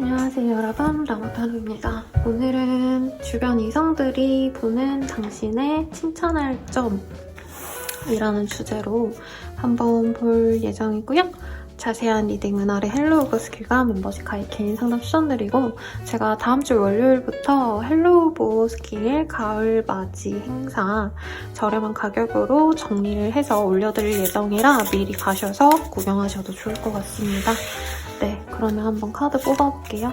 안녕하세요 여러분, 라모타루입니다. 오늘은 주변 이성들이 보는 당신의 칭찬할 점이라는 주제로 한번 볼 예정이고요. 자세한 리딩은 아래 헬로우버 스킬과 멤버십 가입 개인 상담 추천드리고, 제가 다음 주 월요일부터 헬로우버 스킬 가을 맞이 행사 저렴한 가격으로 정리를 해서 올려드릴 예정이라 미리 가셔서 구경하셔도 좋을 것 같습니다. 네, 그러면 한번 카드 뽑아볼게요.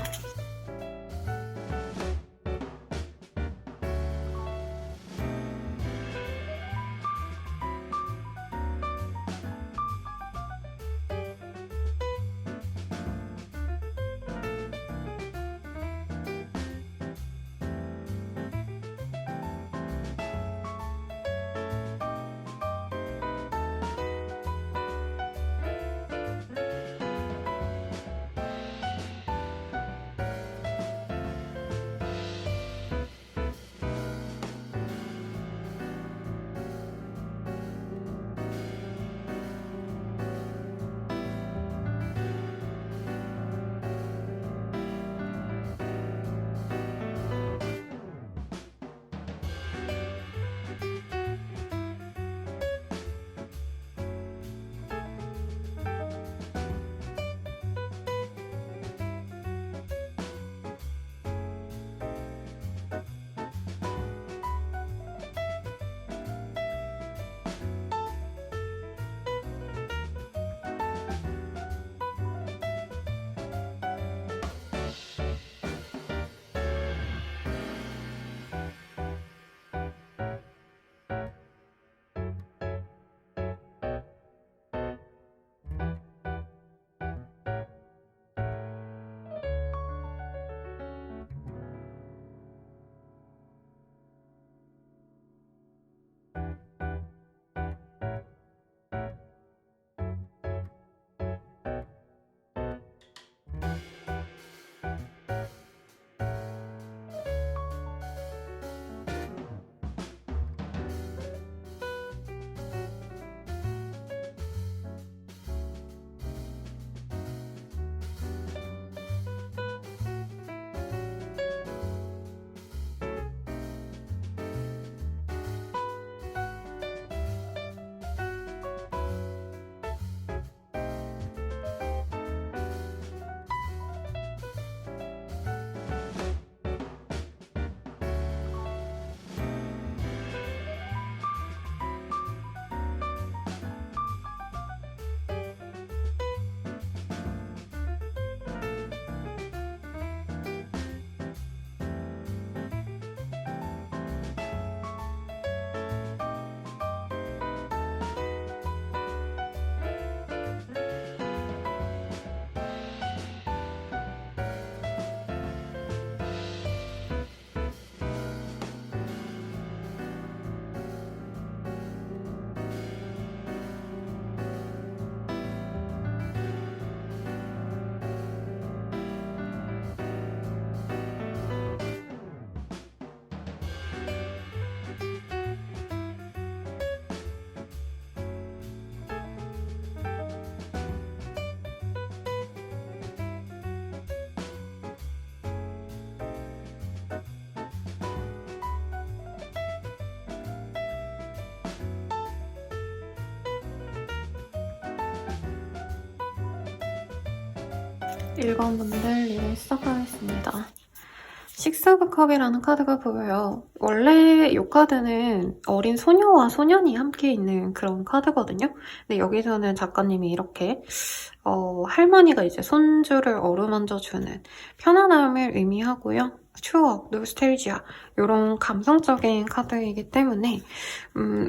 읽은 분들 리딩 시작하겠습니다. 식스 오브 컵이라는 카드가 보여요. 원래 이 카드는 어린 소녀와 소년이 함께 있는 그런 카드거든요. 근데 여기서는 작가님이 이렇게 할머니가 이제 손주를 어루만져주는 편안함을 의미하고요. 추억, 노스텔지아 이런 감성적인 카드이기 때문에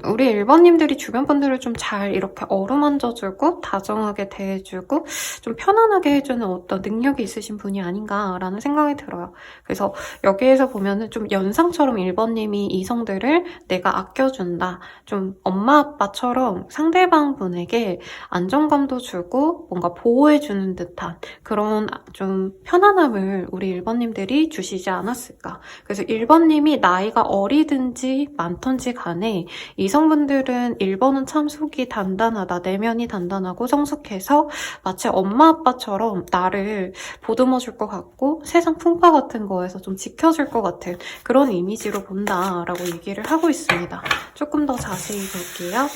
우리 1번님들이 주변 분들을 좀 잘 이렇게 어루만져주고 다정하게 대해주고 좀 편안하게 해주는 어떤 능력이 있으신 분이 아닌가라는 생각이 들어요. 그래서 여기에서 보면은 좀 연상처럼 1번님이 이성들을 내가 아껴준다, 좀 엄마 아빠처럼 상대방 분에게 안정감도 주고 뭔가 보호해주는 듯한 그런 좀 편안함을 우리 1번님들이 주시지 않았을까. 그래서 1번님이 나이가 어리든지 많던지 간에 이성분들은 1번은 참 속이 단단하다, 내면이 단단하고 성숙해서 마치 엄마 아빠처럼 나를 보듬어 줄 것 같고 세상 풍파 같은 거에서 좀 지켜줄 것 같은 그런 이미지로 본다라고 얘기를 하고 있습니다. 조금 더 자세히 볼게요.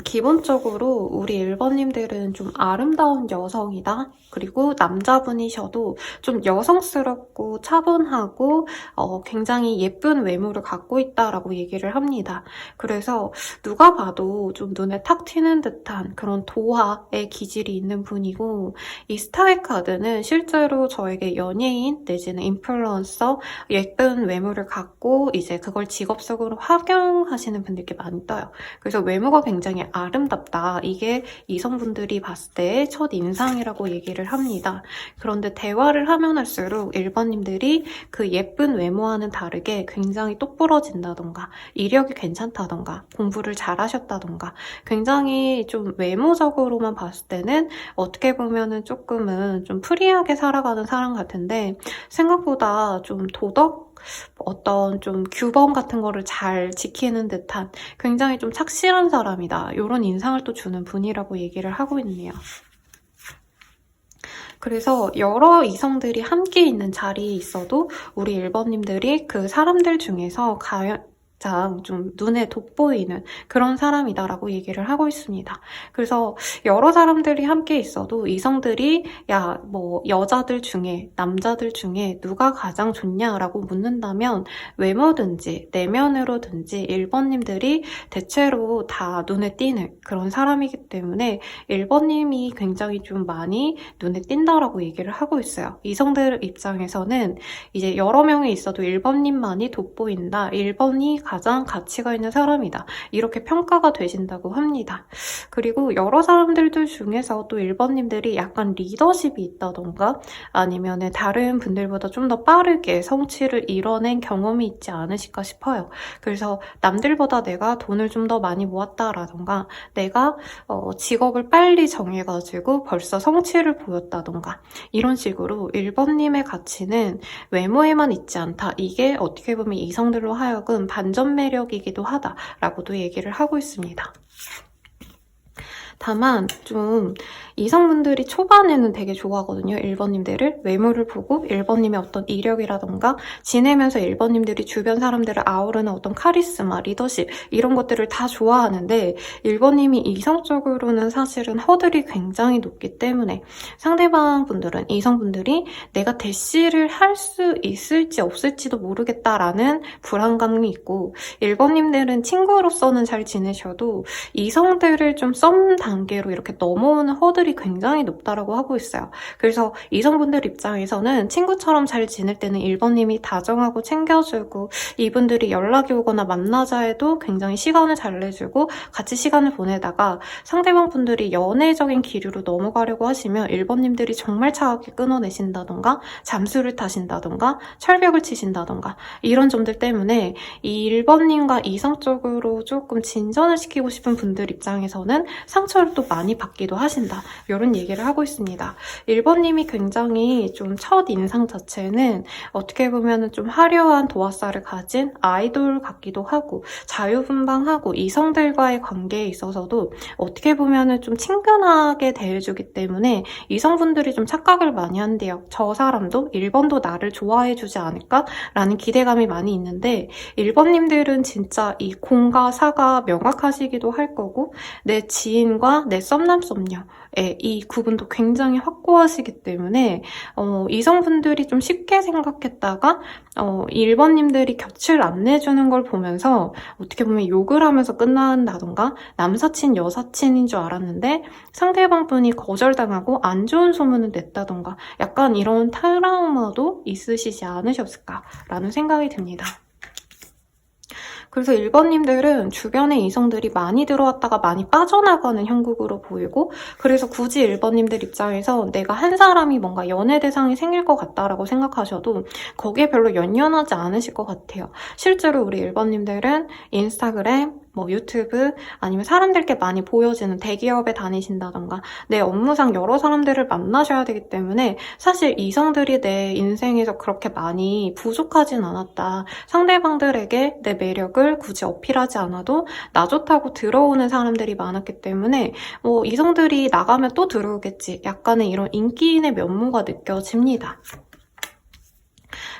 기본적으로 우리 1번님들은 좀 아름다운 여성이다. 그리고 남자분이셔도 좀 여성스럽고 차분하고 굉장히 예쁜 외모를 갖고 있다라고 얘기를 합니다. 그래서 누가 봐도 좀 눈에 탁 튀는 듯한 그런 도화의 기질이 있는 분이고, 이 스타의 카드는 실제로 저에게 연예인 내지는 인플루언서 예쁜 외모를 갖고 이제 그걸 직업적으로 활용하시는 분들께 많이 떠요. 그래서 외모가 굉장히 아름답다. 이게 이성분들이 봤을 때 첫 인상이라고 얘기를 합니다. 그런데 대화를 하면 할수록 1번님들이 그 예쁜 외모와는 다르게 굉장히 똑부러진다던가 이력이 괜찮다던가 공부를 잘하셨다던가 굉장히 좀 외모적으로만 봤을 때는 어떻게 보면은 조금은 좀 프리하게 살아가는 사람 같은데 생각보다 좀 도덕? 어떤 좀 규범 같은 거를 잘 지키는 듯한 굉장히 좀 착실한 사람이다. 이런 인상을 또 주는 분이라고 얘기를 하고 있네요. 그래서 여러 이성들이 함께 있는 자리에 있어도 우리 1번님들이 그 사람들 중에서 가장 좀 눈에 돋보이는 그런 사람이다라고 얘기를 하고 있습니다. 그래서 여러 사람들이 함께 있어도 이성들이 야, 뭐 여자들 중에 남자들 중에 누가 가장 좋냐라고 묻는다면 외모든지 내면으로든지 1번님들이 대체로 다 눈에 띄는 그런 사람이기 때문에 1번님이 굉장히 좀 많이 눈에 띈다라고 얘기를 하고 있어요. 이성들 입장에서는 이제 여러 명이 있어도 1번님만이 돋보인다. 1번이 가장 가치가 있는 사람이다. 이렇게 평가가 되신다고 합니다. 그리고 여러 사람들들 중에서 또 1번님들이 약간 리더십이 있다던가 아니면 다른 분들보다 좀 더 빠르게 성취를 이뤄낸 경험이 있지 않으실까 싶어요. 그래서 남들보다 내가 돈을 좀 더 많이 모았다라던가 내가 직업을 빨리 정해가지고 벌써 성취를 보였다던가 이런 식으로 1번님의 가치는 외모에만 있지 않다. 이게 어떻게 보면 이성들로 하여금 반전 매력이기도 하다라고도 얘기를 하고 있습니다. 다만 좀 이성분들이 초반에는 되게 좋아하거든요. 1번님들을 외모를 보고 1번님의 어떤 이력이라던가 지내면서 1번님들이 주변 사람들을 아우르는 어떤 카리스마, 리더십 이런 것들을 다 좋아하는데 1번님이 이성적으로는 사실은 허들이 굉장히 높기 때문에 상대방 분들은 이성분들이 내가 대시를 할 수 있을지 없을지도 모르겠다라는 불안감이 있고 1번님들은 친구로서는 잘 지내셔도 이성들을 좀 썸 단계로 이렇게 넘어오는 허들이 굉장히 높다라고 하고 있어요. 그래서 이성분들 입장에서는 친구처럼 잘 지낼 때는 1번님이 다정하고 챙겨주고 이분들이 연락이 오거나 만나자 해도 굉장히 시간을 잘 내주고 같이 시간을 보내다가 상대방 분들이 연애적인 기류로 넘어가려고 하시면 1번님들이 정말 차갑게 끊어내신다던가 잠수를 타신다던가 철벽을 치신다던가 이런 점들 때문에 이 1번님과 이성적으로 조금 진전을 시키고 싶은 분들 입장에서는 상처를 또 많이 받기도 하신다. 이런 얘기를 하고 있습니다. 1번님이 굉장히 좀 첫인상 자체는 어떻게 보면 좀 화려한 도화살을 가진 아이돌 같기도 하고 자유분방하고 이성들과의 관계에 있어서도 어떻게 보면 좀 친근하게 대해주기 때문에 이성분들이 좀 착각을 많이 한대요. 저 사람도 1번도 나를 좋아해주지 않을까라는 기대감이 많이 있는데 1번님들은 진짜 이 공과 사가 명확하시기도 할 거고 내 지인과 내 썸남 썸녀의 이 구분도 굉장히 확고하시기 때문에 이성분들이 좀 쉽게 생각했다가 1번님들이 곁을 안 내주는 걸 보면서 어떻게 보면 욕을 하면서 끝난다던가 남사친 여사친인 줄 알았는데 상대방 분이 거절당하고 안 좋은 소문을 냈다던가 약간 이런 트라우마도 있으시지 않으셨을까라는 생각이 듭니다. 그래서 1번님들은 주변에 이성들이 많이 들어왔다가 많이 빠져나가는 형국으로 보이고 그래서 굳이 1번님들 입장에서 내가 한 사람이 뭔가 연애 대상이 생길 것 같다라고 생각하셔도 거기에 별로 연연하지 않으실 것 같아요. 실제로 우리 1번님들은 인스타그램, 뭐 유튜브 아니면 사람들께 많이 보여지는 대기업에 다니신다던가 내 업무상 여러 사람들을 만나셔야 되기 때문에 사실 이성들이 내 인생에서 그렇게 많이 부족하진 않았다. 상대방들에게 내 매력을 굳이 어필하지 않아도 나 좋다고 들어오는 사람들이 많았기 때문에 뭐 이성들이 나가면 또 들어오겠지. 약간의 이런 인기인의 면모가 느껴집니다.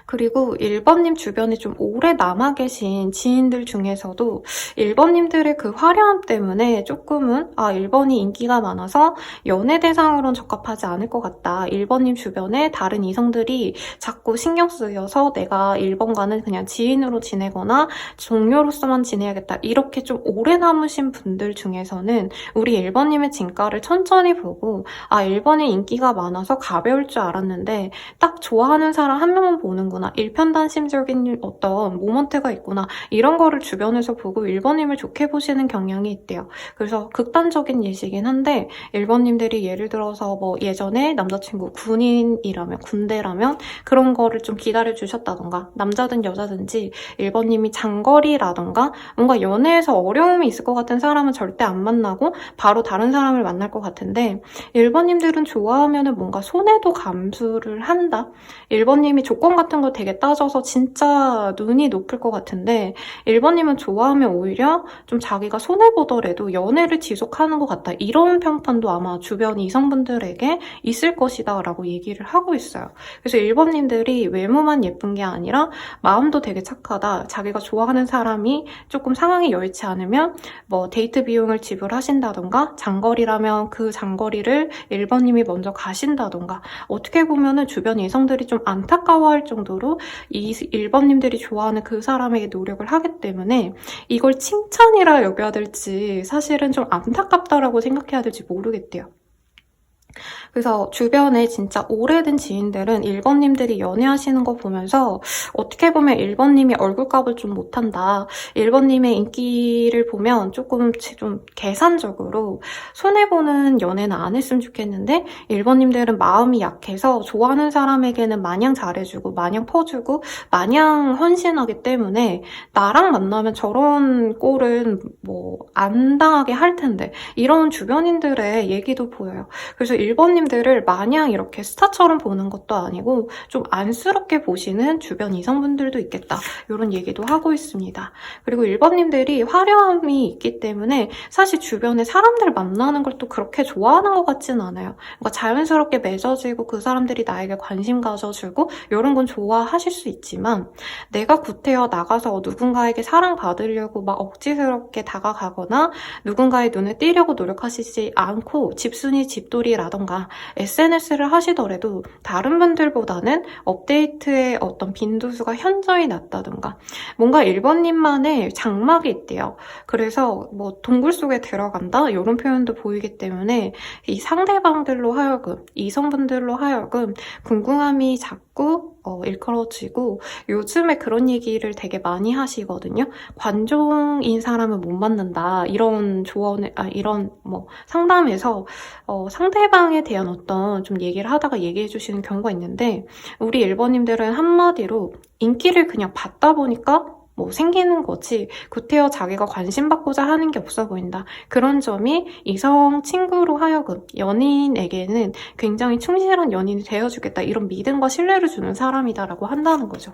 그리고 1번님 주변에 좀 오래 남아 계신 지인들 중에서도 1번님들의 그 화려함 때문에 조금은 1번이 인기가 많아서 연애 대상으로는 적합하지 않을 것 같다. 1번님 주변에 다른 이성들이 자꾸 신경 쓰여서 내가 1번과는 그냥 지인으로 지내거나 동료로서만 지내야겠다. 이렇게 좀 오래 남으신 분들 중에서는 우리 1번님의 진가를 천천히 보고 1번이 인기가 많아서 가벼울 줄 알았는데 딱 좋아하는 사람 한 명만 보는구나. 일편단심적인 어떤 모먼트가 있구나. 이런 거를 주변에서 보고 1번님을 좋게 보시는 경향이 있대요. 그래서 극단적인 예시긴 한데 1번님들이 예를 들어서 뭐 예전에 남자친구 군인이라면 군대라면 그런 거를 좀 기다려주셨다던가 남자든 여자든지 1번님이 장거리라던가 뭔가 연애에서 어려움이 있을 것 같은 사람은 절대 안 만나고 바로 다른 사람을 만날 것 같은데 1번님들은 좋아하면은 뭔가 손해도 감수를 한다. 1번님이 조건 같은 거 되게 따져서 진짜 눈이 높을 것 같은데 1번님은 좋아하면 오히려 좀 자기가 손해보더라도 연애를 지속하는 것 같다. 이런 평판도 아마 주변 이성분들에게 있을 것이다 라고 얘기를 하고 있어요. 그래서 1번님들이 외모만 예쁜 게 아니라 마음도 되게 착하다. 자기가 좋아하는 사람이 조금 상황이 여의치 않으면 뭐 데이트 비용을 지불하신다던가 장거리라면 그 장거리를 1번님이 먼저 가신다던가 어떻게 보면은 주변 이성들이 좀 안타까워할 정도로 이 1번님들이 좋아하는 그 사람에게 노력을 하기 때문에 이걸 칭찬이라 여겨야 될지 사실은 좀 안타깝다라고 생각해야 될지 모르겠대요. 그래서 주변에 진짜 오래된 지인들은 1번님들이 연애하시는 거 보면서 어떻게 보면 1번님이 얼굴값을 좀 못한다. 1번님의 인기를 보면 조금 좀 계산적으로 손해보는 연애는 안 했으면 좋겠는데 1번님들은 마음이 약해서 좋아하는 사람에게는 마냥 잘해주고 마냥 퍼주고 마냥 헌신하기 때문에 나랑 만나면 저런 꼴은 뭐 안 당하게 할 텐데 이런 주변인들의 얘기도 보여요. 그래서 1번님들을 마냥 이렇게 스타처럼 보는 것도 아니고 좀 안쓰럽게 보시는 주변 이성분들도 있겠다. 이런 얘기도 하고 있습니다. 그리고 1번님들이 화려함이 있기 때문에 사실 주변에 사람들 만나는 걸 또 그렇게 좋아하는 것 같지는 않아요. 그러니까 자연스럽게 맺어지고 그 사람들이 나에게 관심 가져주고 이런 건 좋아하실 수 있지만 내가 구태여 나가서 누군가에게 사랑받으려고 막 억지스럽게 다가가거나 누군가의 눈에 띄려고 노력하시지 않고 집순이 집돌이라던가 SNS를 하시더라도 다른 분들보다는 업데이트의 어떤 빈도수가 현저히 낮다던가 뭔가 1번님만의 장막이 있대요. 그래서 뭐 동굴 속에 들어간다 이런 표현도 보이기 때문에 이 상대방들로 하여금 이성분들로 하여금 궁금함이 자꾸 일컬어지고 요즘에 그런 얘기를 되게 많이 하시거든요. 관종인 사람은 못 만난다. 이런 조언을 이런 뭐 상담에서 상대방에 대한 어떤 좀 얘기를 하다가 얘기해 주시는 경우가 있는데 우리 1번님들은 한마디로 인기를 그냥 받다 보니까 뭐 생기는 거지 구태여 자기가 관심 받고자 하는 게 없어 보인다. 그런 점이 이성 친구로 하여금 연인에게는 굉장히 충실한 연인이 되어주겠다. 이런 믿음과 신뢰를 주는 사람이다라고 한다는 거죠.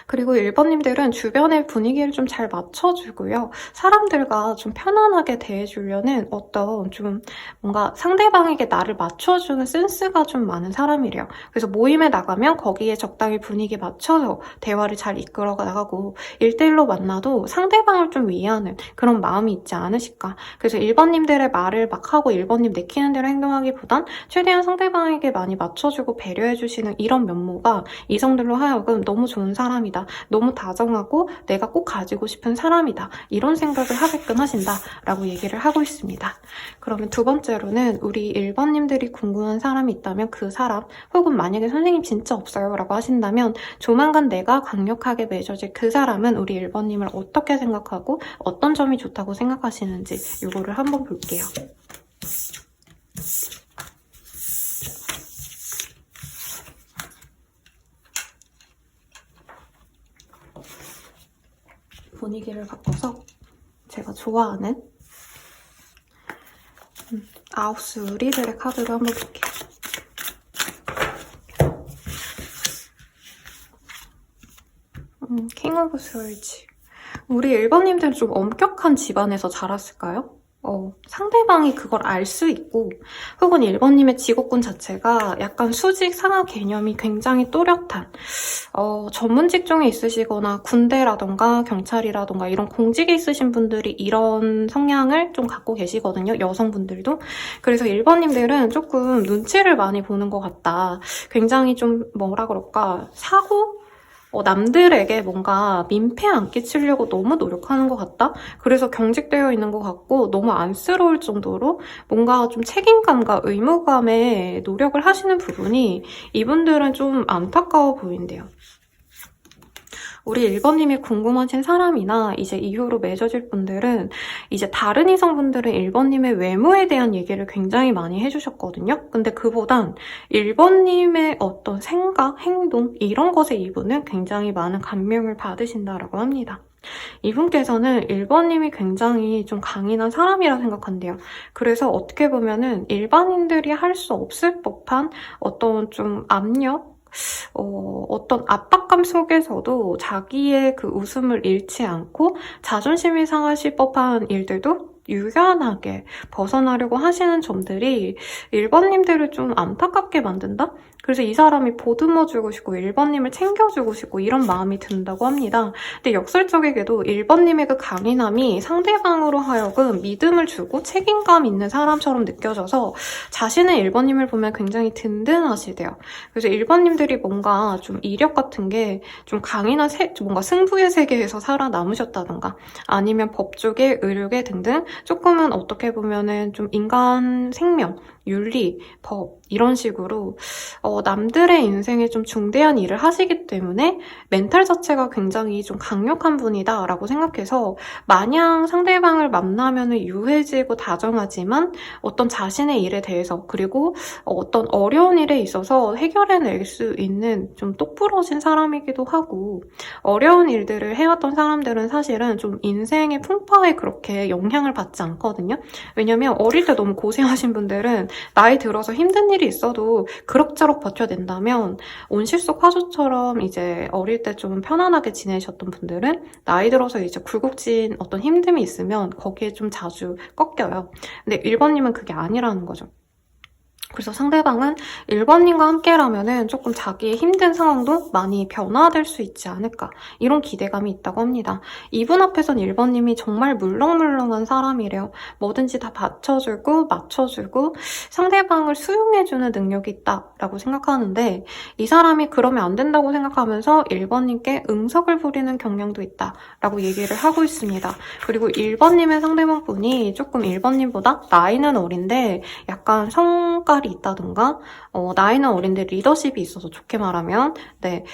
그리고 1번님들은 주변의 분위기를 좀 잘 맞춰주고요. 사람들과 좀 편안하게 대해주려는 어떤 좀 뭔가 상대방에게 나를 맞춰주는 센스가 좀 많은 사람이래요. 그래서 모임에 나가면 거기에 적당히 분위기 맞춰서 대화를 잘 이끌어 나가고 1대1로 만나도 상대방을 좀 위하는 그런 마음이 있지 않으실까. 그래서 1번님들의 말을 막 하고 1번님 내키는 대로 행동하기보단 최대한 상대방에게 많이 맞춰주고 배려해주시는 이런 면모가 이성들로 하여금 너무 좋은 사람이다. 너무 다정하고 내가 꼭 가지고 싶은 사람이다. 이런 생각을 하게끔 하신다 라고 얘기를 하고 있습니다. 그러면 두 번째로는 우리 1번님들이 궁금한 사람이 있다면 그 사람 혹은 만약에 선생님 진짜 없어요 라고 하신다면 조만간 내가 강력하게 맺어질 그 사람은 우리 1번님을 어떻게 생각하고 어떤 점이 좋다고 생각하시는지 이거를 한번 볼게요. 분위기를 바꿔서 제가 좋아하는 아우스 리들의 카드를 한번 볼게요. 킹 오브 스월즈. 우리 1번님들은 좀 엄격한 집안에서 자랐을까요? 상대방이 그걸 알 수 있고, 혹은 1번님의 직업군 자체가 약간 수직 상하 개념이 굉장히 또렷한, 전문 직종에 있으시거나 군대라던가 경찰이라던가 이런 공직에 있으신 분들이 이런 성향을 좀 갖고 계시거든요. 여성분들도. 그래서 1번님들은 조금 눈치를 많이 보는 것 같다. 굉장히 좀 뭐라 그럴까, 남들에게 뭔가 민폐 안 끼치려고 너무 노력하는 것 같다? 그래서 경직되어 있는 것 같고 너무 안쓰러울 정도로 뭔가 좀 책임감과 의무감에 노력을 하시는 부분이 이분들은 좀 안타까워 보인대요. 우리 1번님이 궁금하신 사람이나 이제 이후로 맺어질 분들은 이제 다른 이성분들은 1번님의 외모에 대한 얘기를 굉장히 많이 해주셨거든요. 근데 그보단 1번님의 어떤 생각, 행동 이런 것에 이분은 굉장히 많은 감명을 받으신다라고 합니다. 이분께서는 1번님이 굉장히 좀 강인한 사람이라 생각한대요. 그래서 어떻게 보면은 일반인들이 할 수 없을 법한 어떤 좀 압력, 어떤 압박감 속에서도 자기의 그 웃음을 잃지 않고 자존심이 상하실 법한 일들도 유연하게 벗어나려고 하시는 점들이 1번님들을 좀 안타깝게 만든다? 그래서 이 사람이 보듬어주고 싶고 1번님을 챙겨주고 싶고 이런 마음이 든다고 합니다. 근데 역설적이게도 1번님의 그 강인함이 상대방으로 하여금 믿음을 주고 책임감 있는 사람처럼 느껴져서 자신의 1번님을 보면 굉장히 든든하시대요. 그래서 1번님들이 뭔가 좀 이력 같은 게 좀 강인한 뭔가 승부의 세계에서 살아남으셨다던가 아니면 법조계, 의료계 등등 조금은 어떻게 보면은 좀 인간 생명, 윤리, 법 이런 식으로 남들의 인생에 좀 중대한 일을 하시기 때문에 멘탈 자체가 굉장히 좀 강력한 분이다 라고 생각해서 마냥 상대방을 만나면 유해지고 다정하지만 어떤 자신의 일에 대해서 그리고 어떤 어려운 일에 있어서 해결해낼 수 있는 좀 똑부러진 사람이기도 하고 어려운 일들을 해왔던 사람들은 사실은 좀 인생의 풍파에 그렇게 영향을 받지 않거든요. 왜냐면 어릴 때 너무 고생하신 분들은 나이 들어서 힘든 일이 있어도 그럭저럭 버텨낸다면 온실 속 화초처럼 이제 어릴 때 좀 편안하게 지내셨던 분들은 나이 들어서 이제 굴곡진 어떤 힘듦이 있으면 거기에 좀 자주 꺾여요. 근데 1번님은 그게 아니라는 거죠. 그래서 상대방은 1번님과 함께라면은 조금 자기의 힘든 상황도 많이 변화될 수 있지 않을까 이런 기대감이 있다고 합니다. 이분 앞에선 1번님이 정말 물렁물렁한 사람이래요. 뭐든지 다 받쳐주고 맞춰주고 상대방을 수용해주는 능력이 있다라고 생각하는데 이 사람이 그러면 안 된다고 생각하면서 1번님께 응석을 부리는 경향도 있다라고 얘기를 하고 있습니다. 그리고 1번님의 상대방분이 조금 1번님보다 나이는 어린데 약간 성깔이 있다든가 나이는 어린데 리더십이 있어서 좋게 말하면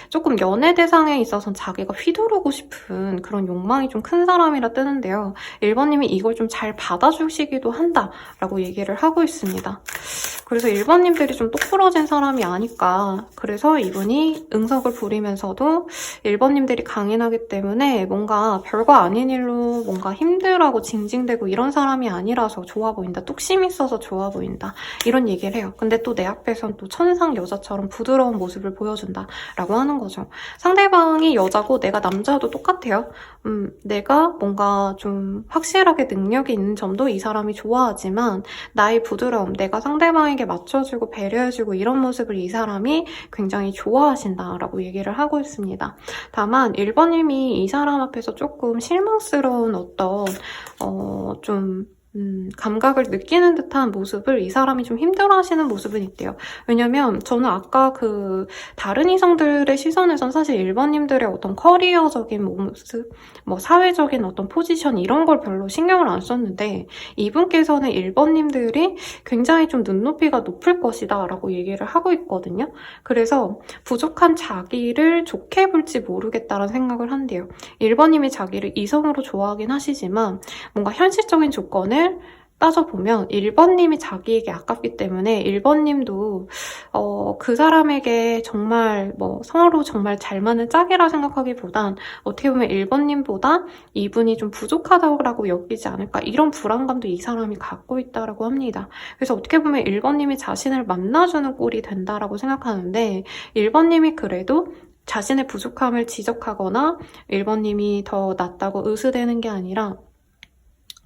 조금 연애 대상에 있어서는 자기가 휘두르고 싶은 그런 욕망이 좀 큰 사람이라 뜨는데요. 1번님이 이걸 좀 잘 받아주시기도 한다라고 얘기를 하고 있습니다. 그래서 1번님들이 좀 똑부러진 사람이 아닐까. 그래서 이분이 응석을 부리면서도 1번님들이 강인하기 때문에 뭔가 별거 아닌 일로 뭔가 힘들하고 징징대고 이런 사람이 아니라서 좋아 보인다. 뚝심 있어서 좋아 보인다. 이런 얘기를 해요. 근데 또 내 앞에선 또 천상 여자처럼 부드러운 모습을 보여준다 라고 하는 거죠. 상대방이 여자고 내가 남자도 똑같아요. 내가 뭔가 좀 확실하게 능력이 있는 점도 이 사람이 좋아하지만 나의 부드러움, 내가 상대방에게 맞춰주고 배려해주고 이런 모습을 이 사람이 굉장히 좋아하신다라고 얘기를 하고 있습니다. 다만 1번님이 이 사람 앞에서 조금 실망스러운 어떤 감각을 느끼는 듯한 모습을 이 사람이 좀 힘들어하시는 모습은 있대요. 왜냐면 저는 아까 그 다른 이성들의 시선에선 사실 1번님들의 어떤 커리어적인 모습, 뭐 사회적인 어떤 포지션 이런 걸 별로 신경을 안 썼는데 이분께서는 1번님들이 굉장히 좀 눈높이가 높을 것이다 라고 얘기를 하고 있거든요. 그래서 부족한 자기를 좋게 볼지 모르겠다라는 생각을 한대요. 1번님이 자기를 이성으로 좋아하긴 하시지만 뭔가 현실적인 조건을 따져보면 1번님이 자기에게 아깝기 때문에 1번님도 그 사람에게 정말 서로 정말 잘 맞는 짝이라 생각하기보단 어떻게 보면 1번님보다 이분이 좀 부족하다고 여기지 않을까, 이런 불안감도 이 사람이 갖고 있다고 합니다. 그래서 어떻게 보면 1번님이 자신을 만나주는 꼴이 된다라고 생각하는데, 1번님이 그래도 자신의 부족함을 지적하거나 1번님이 더 낫다고 의스대는 게 아니라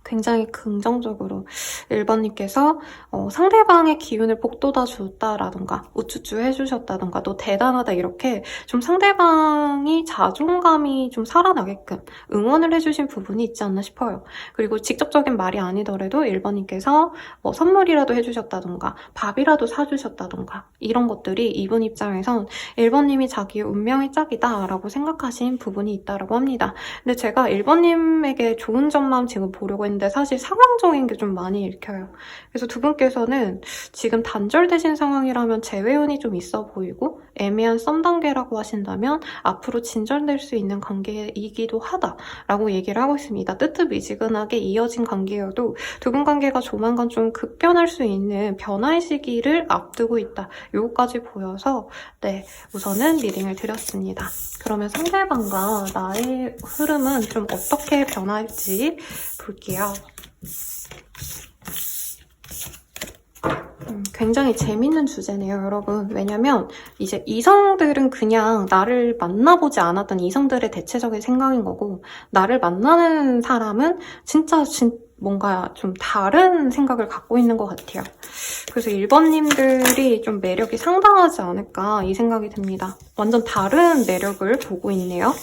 굉장히 긍정적으로 1번님께서 상대방의 기운을 북돋아 줬다라던가 우쭈쭈 해주셨다던가 너 대단하다, 이렇게 좀 상대방이 자존감이 좀 살아나게끔 응원을 해주신 부분이 있지 않나 싶어요. 그리고 직접적인 말이 아니더라도 1번님께서 선물이라도 해주셨다던가 밥이라도 사주셨다던가 이런 것들이 이분 입장에선 1번님이 자기의 운명의 짝이다 라고 생각하신 부분이 있다고 합니다. 근데 제가 1번님에게 좋은 점만 지금 보려고 했는데 사실 상황적인 게 좀 많이 읽혀요. 그래서 두 분께서는 지금 단절되신 상황이라면 재회운이 좀 있어 보이고 애매한 썸 단계라고 하신다면 앞으로 진전될 수 있는 관계이기도 하다라고 얘기를 하고 있습니다. 뜨뜻미지근하게 이어진 관계여도 두 분 관계가 조만간 좀 급변할 수 있는 변화의 시기를 앞두고 있다. 요거까지 보여서 네, 우선은 리딩을 드렸습니다. 그러면 상대방과 나의 흐름은 좀 어떻게 변할지 볼게요. 굉장히 재밌는 주제네요, 여러분. 왜냐면 이제 이성들은 그냥 나를 만나보지 않았던 이성들의 대체적인 생각인 거고, 나를 만나는 사람은 진짜 뭔가 좀 다른 생각을 갖고 있는 것 같아요. 그래서 1번님들이 좀 매력이 상당하지 않을까 이 생각이 듭니다. 완전 다른 매력을 보고 있네요.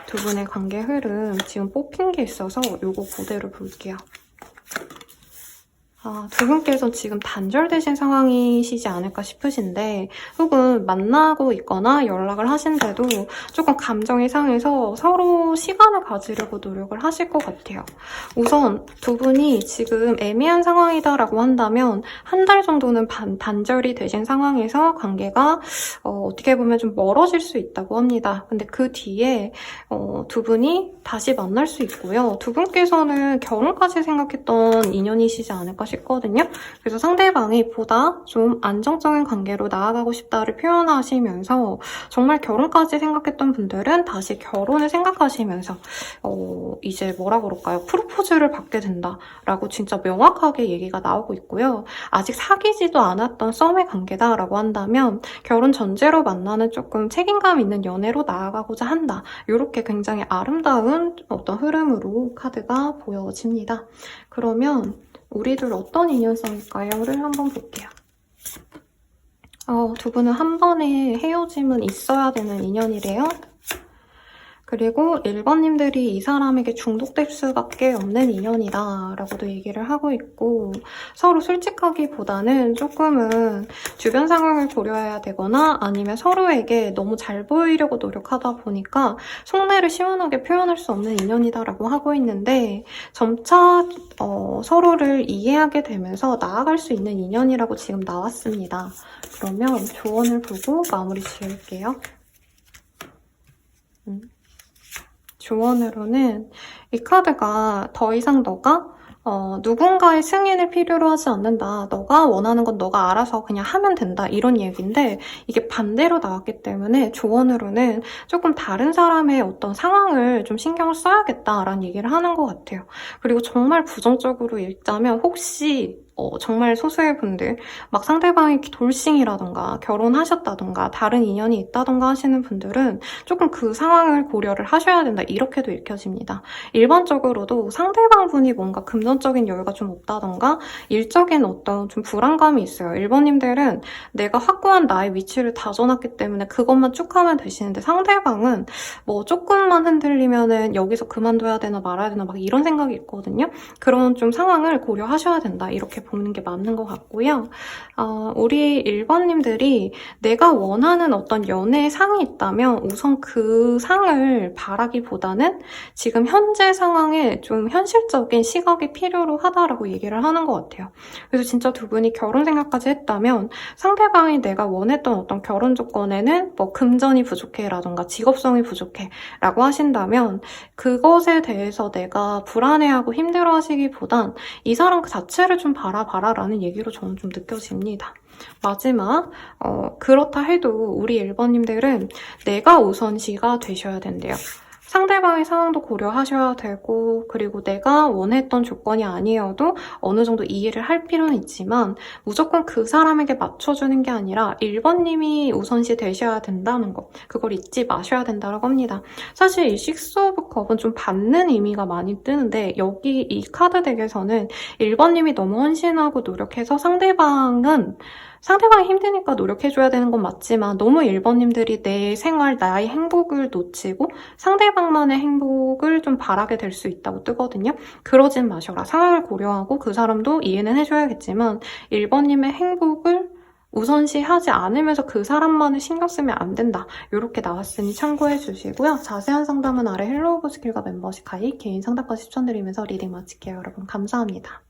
두 분의 관계 흐름 지금 뽑힌 게 있어서 요거 그대로 볼게요. 두 분께서 지금 단절되신 상황이시지 않을까 싶으신데, 혹은 만나고 있거나 연락을 하신데도 조금 감정이 상해서 서로 시간을 가지려고 노력을 하실 것 같아요. 우선 두 분이 지금 애매한 상황이다라고 한다면 한 달 정도는 단절이 되신 상황에서 관계가 어떻게 보면 좀 멀어질 수 있다고 합니다. 근데 그 뒤에 두 분이 다시 만날 수 있고요. 두 분께서는 결혼까지 생각했던 인연이시지 않을까 싶거든요. 그래서 상대방이 보다 좀 안정적인 관계로 나아가고 싶다를 표현하시면서 정말 결혼까지 생각했던 분들은 다시 결혼을 생각하시면서 이제 뭐라 그럴까요? 프로포즈를 받게 된다라고 진짜 명확하게 얘기가 나오고 있고요. 아직 사귀지도 않았던 썸의 관계다라고 한다면 결혼 전제로 만나는 조금 책임감 있는 연애로 나아가고자 한다. 이렇게 굉장히 아름다운 어떤 흐름으로 카드가 보여집니다. 그러면 우리들 어떤 인연성일까요?를 한번 볼게요. 두 분은 한 번에 헤어짐은 있어야 되는 인연이래요. 그리고 1번님들이 이 사람에게 중독될 수밖에 없는 인연이다 라고도 얘기를 하고 있고, 서로 솔직하기보다는 조금은 주변 상황을 고려해야 되거나 아니면 서로에게 너무 잘 보이려고 노력하다 보니까 속내를 시원하게 표현할 수 없는 인연이다 라고 하고 있는데, 점차 서로를 이해하게 되면서 나아갈 수 있는 인연이라고 지금 나왔습니다. 그러면 조언을 보고 마무리 지을게요. 조언으로는 이 카드가 더 이상 너가 누군가의 승인을 필요로 하지 않는다. 너가 원하는 건 너가 알아서 그냥 하면 된다. 이런 얘기인데 이게 반대로 나왔기 때문에 조언으로는 조금 다른 사람의 어떤 상황을 좀 신경을 써야겠다라는 얘기를 하는 것 같아요. 그리고 정말 부정적으로 읽자면 혹시 정말 소수의 분들, 막 상대방이 돌싱이라던가 결혼하셨다던가 다른 인연이 있다던가 하시는 분들은 조금 그 상황을 고려를 하셔야 된다. 이렇게도 읽혀집니다. 일반적으로도 상대방 분이 뭔가 금전적인 여유가 좀 없다던가 일적인 어떤 좀 불안감이 있어요. 1번님들은 내가 확고한 나의 위치를 다져놨기 때문에 그것만 쭉 하면 되시는데, 상대방은 뭐 조금만 흔들리면은 여기서 그만둬야 되나 말아야 되나 막 이런 생각이 있거든요. 그런 좀 상황을 고려하셔야 된다. 이렇게 이렇게 보는 게 맞는 것 같고요. 우리 1번님들이 내가 원하는 어떤 연애 상이 있다면 우선 그 상을 바라기보다는 지금 현재 상황에 좀 현실적인 시각이 필요로 하다라고 얘기를 하는 것 같아요. 그래서 진짜 두 분이 결혼 생각까지 했다면 상대방이 내가 원했던 어떤 결혼 조건에는 뭐 금전이 부족해라던가 직업성이 부족해라고 하신다면 그것에 대해서 내가 불안해하고 힘들어하시기보단 이 사람 그 자체를 좀 바라봐라라는 얘기로 저는 좀 느껴집니다. 마지막, 그렇다 해도 우리 1번님들은 내가 우선시가 되셔야 된대요. 상대방의 상황도 고려하셔야 되고, 그리고 내가 원했던 조건이 아니어도 어느 정도 이해를 할 필요는 있지만 무조건 그 사람에게 맞춰주는 게 아니라 1번님이 우선시 되셔야 된다는 거, 그걸 잊지 마셔야 된다고 합니다. 사실 이 식스 오브 컵은 좀 받는 의미가 많이 뜨는데 여기 이 카드 덱에서는 1번님이 너무 헌신하고 노력해서 상대방이 힘드니까 노력해줘야 되는 건 맞지만 너무 1번님들이 내 생활, 나의 행복을 놓치고 상대방만의 행복을 좀 바라게 될 수 있다고 뜨거든요. 그러진 마셔라. 상황을 고려하고 그 사람도 이해는 해줘야겠지만 1번님의 행복을 우선시하지 않으면서 그 사람만을 신경 쓰면 안 된다. 이렇게 나왔으니 참고해 주시고요. 자세한 상담은 아래 헬로우 보스킬과 멤버십 가입, 개인 상담까지 추천드리면서 리딩 마칠게요. 여러분 감사합니다.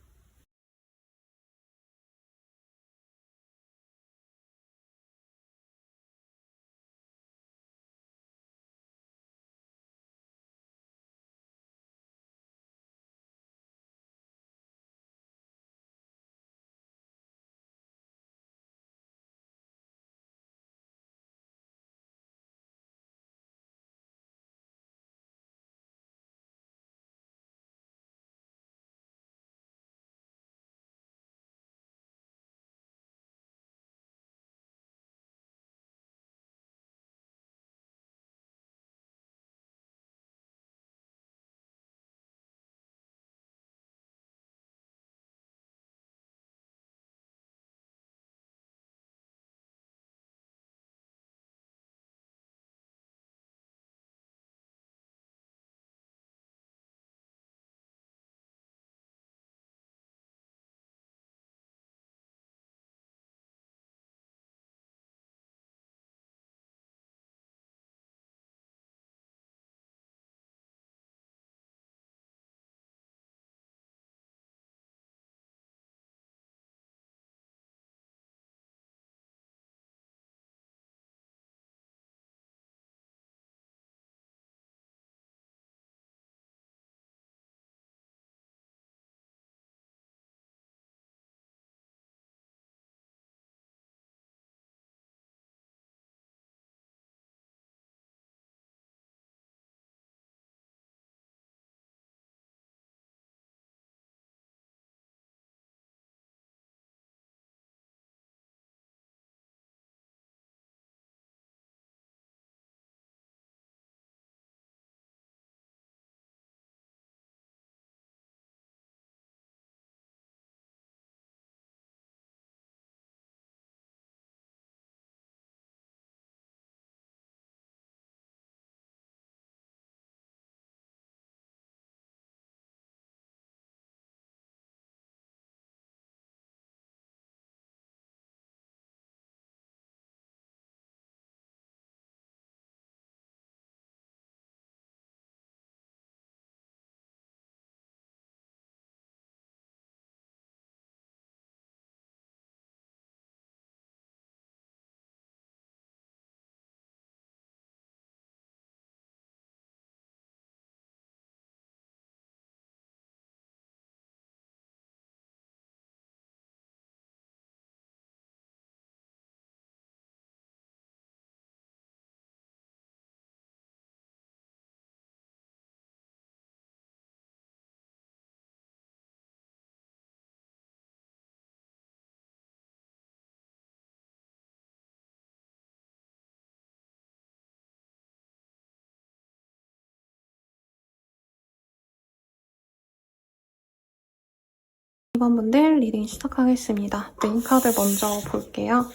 2번분들 리딩 시작하겠습니다. 메인 카드 먼저 볼게요.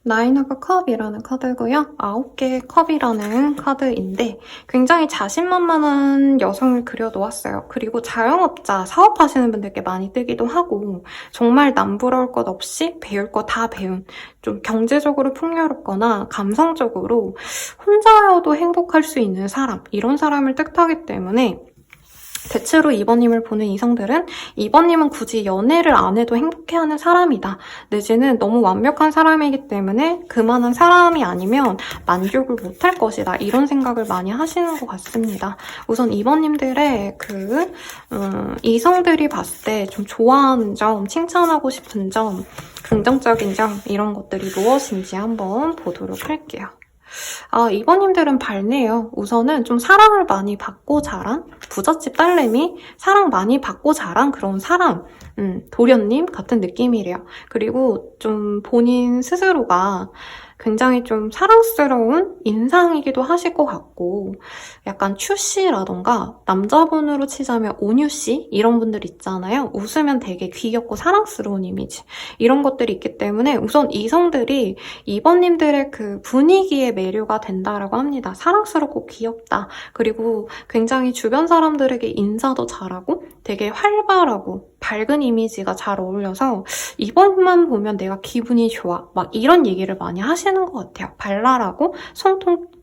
나인 오브 컵이라는 카드고요. 9개의 컵이라는 카드인데 굉장히 자신만만한 여성을 그려놓았어요. 그리고 자영업자, 사업하시는 분들께 많이 뜨기도 하고 정말 남부러울 것 없이 배울 거 다 배운 좀 경제적으로 풍요롭거나 감성적으로 혼자여도 행복할 수 있는 사람, 이런 사람을 뜻하기 때문에 대체로 2번님을 보는 이성들은 2번님은 굳이 연애를 안 해도 행복해하는 사람이다. 내지는 너무 완벽한 사람이기 때문에 그만한 사람이 아니면 만족을 못할 것이다. 이런 생각을 많이 하시는 것 같습니다. 우선 2번님들의 이성들이 봤을 때 좀 좋아하는 점, 칭찬하고 싶은 점, 긍정적인 점 이런 것들이 무엇인지 한번 보도록 할게요. 2번님들은 밝네요. 우선은 좀 사랑을 많이 받고 자란 부잣집 딸내미, 사랑 많이 받고 자란 그런 사람, 도련님 같은 느낌이래요. 그리고 좀 본인 스스로가 굉장히 좀 사랑스러운 인상이기도 하실 것 같고 약간 추씨라던가 남자분으로 치자면 온유씨 이런 분들 있잖아요. 웃으면 되게 귀엽고 사랑스러운 이미지 이런 것들이 있기 때문에 우선 이성들이 2번님들의 그 분위기에 매료가 된다라고 합니다. 사랑스럽고 귀엽다. 그리고 굉장히 주변 사람들에게 인사도 잘하고 되게 활발하고 밝은 이미지가 잘 어울려서 2번만 보면 내가 기분이 좋아 막 이런 얘기를 많이 하시는 것 같아요. 발랄하고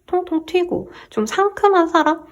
통통 튀고 좀 상큼한 사람?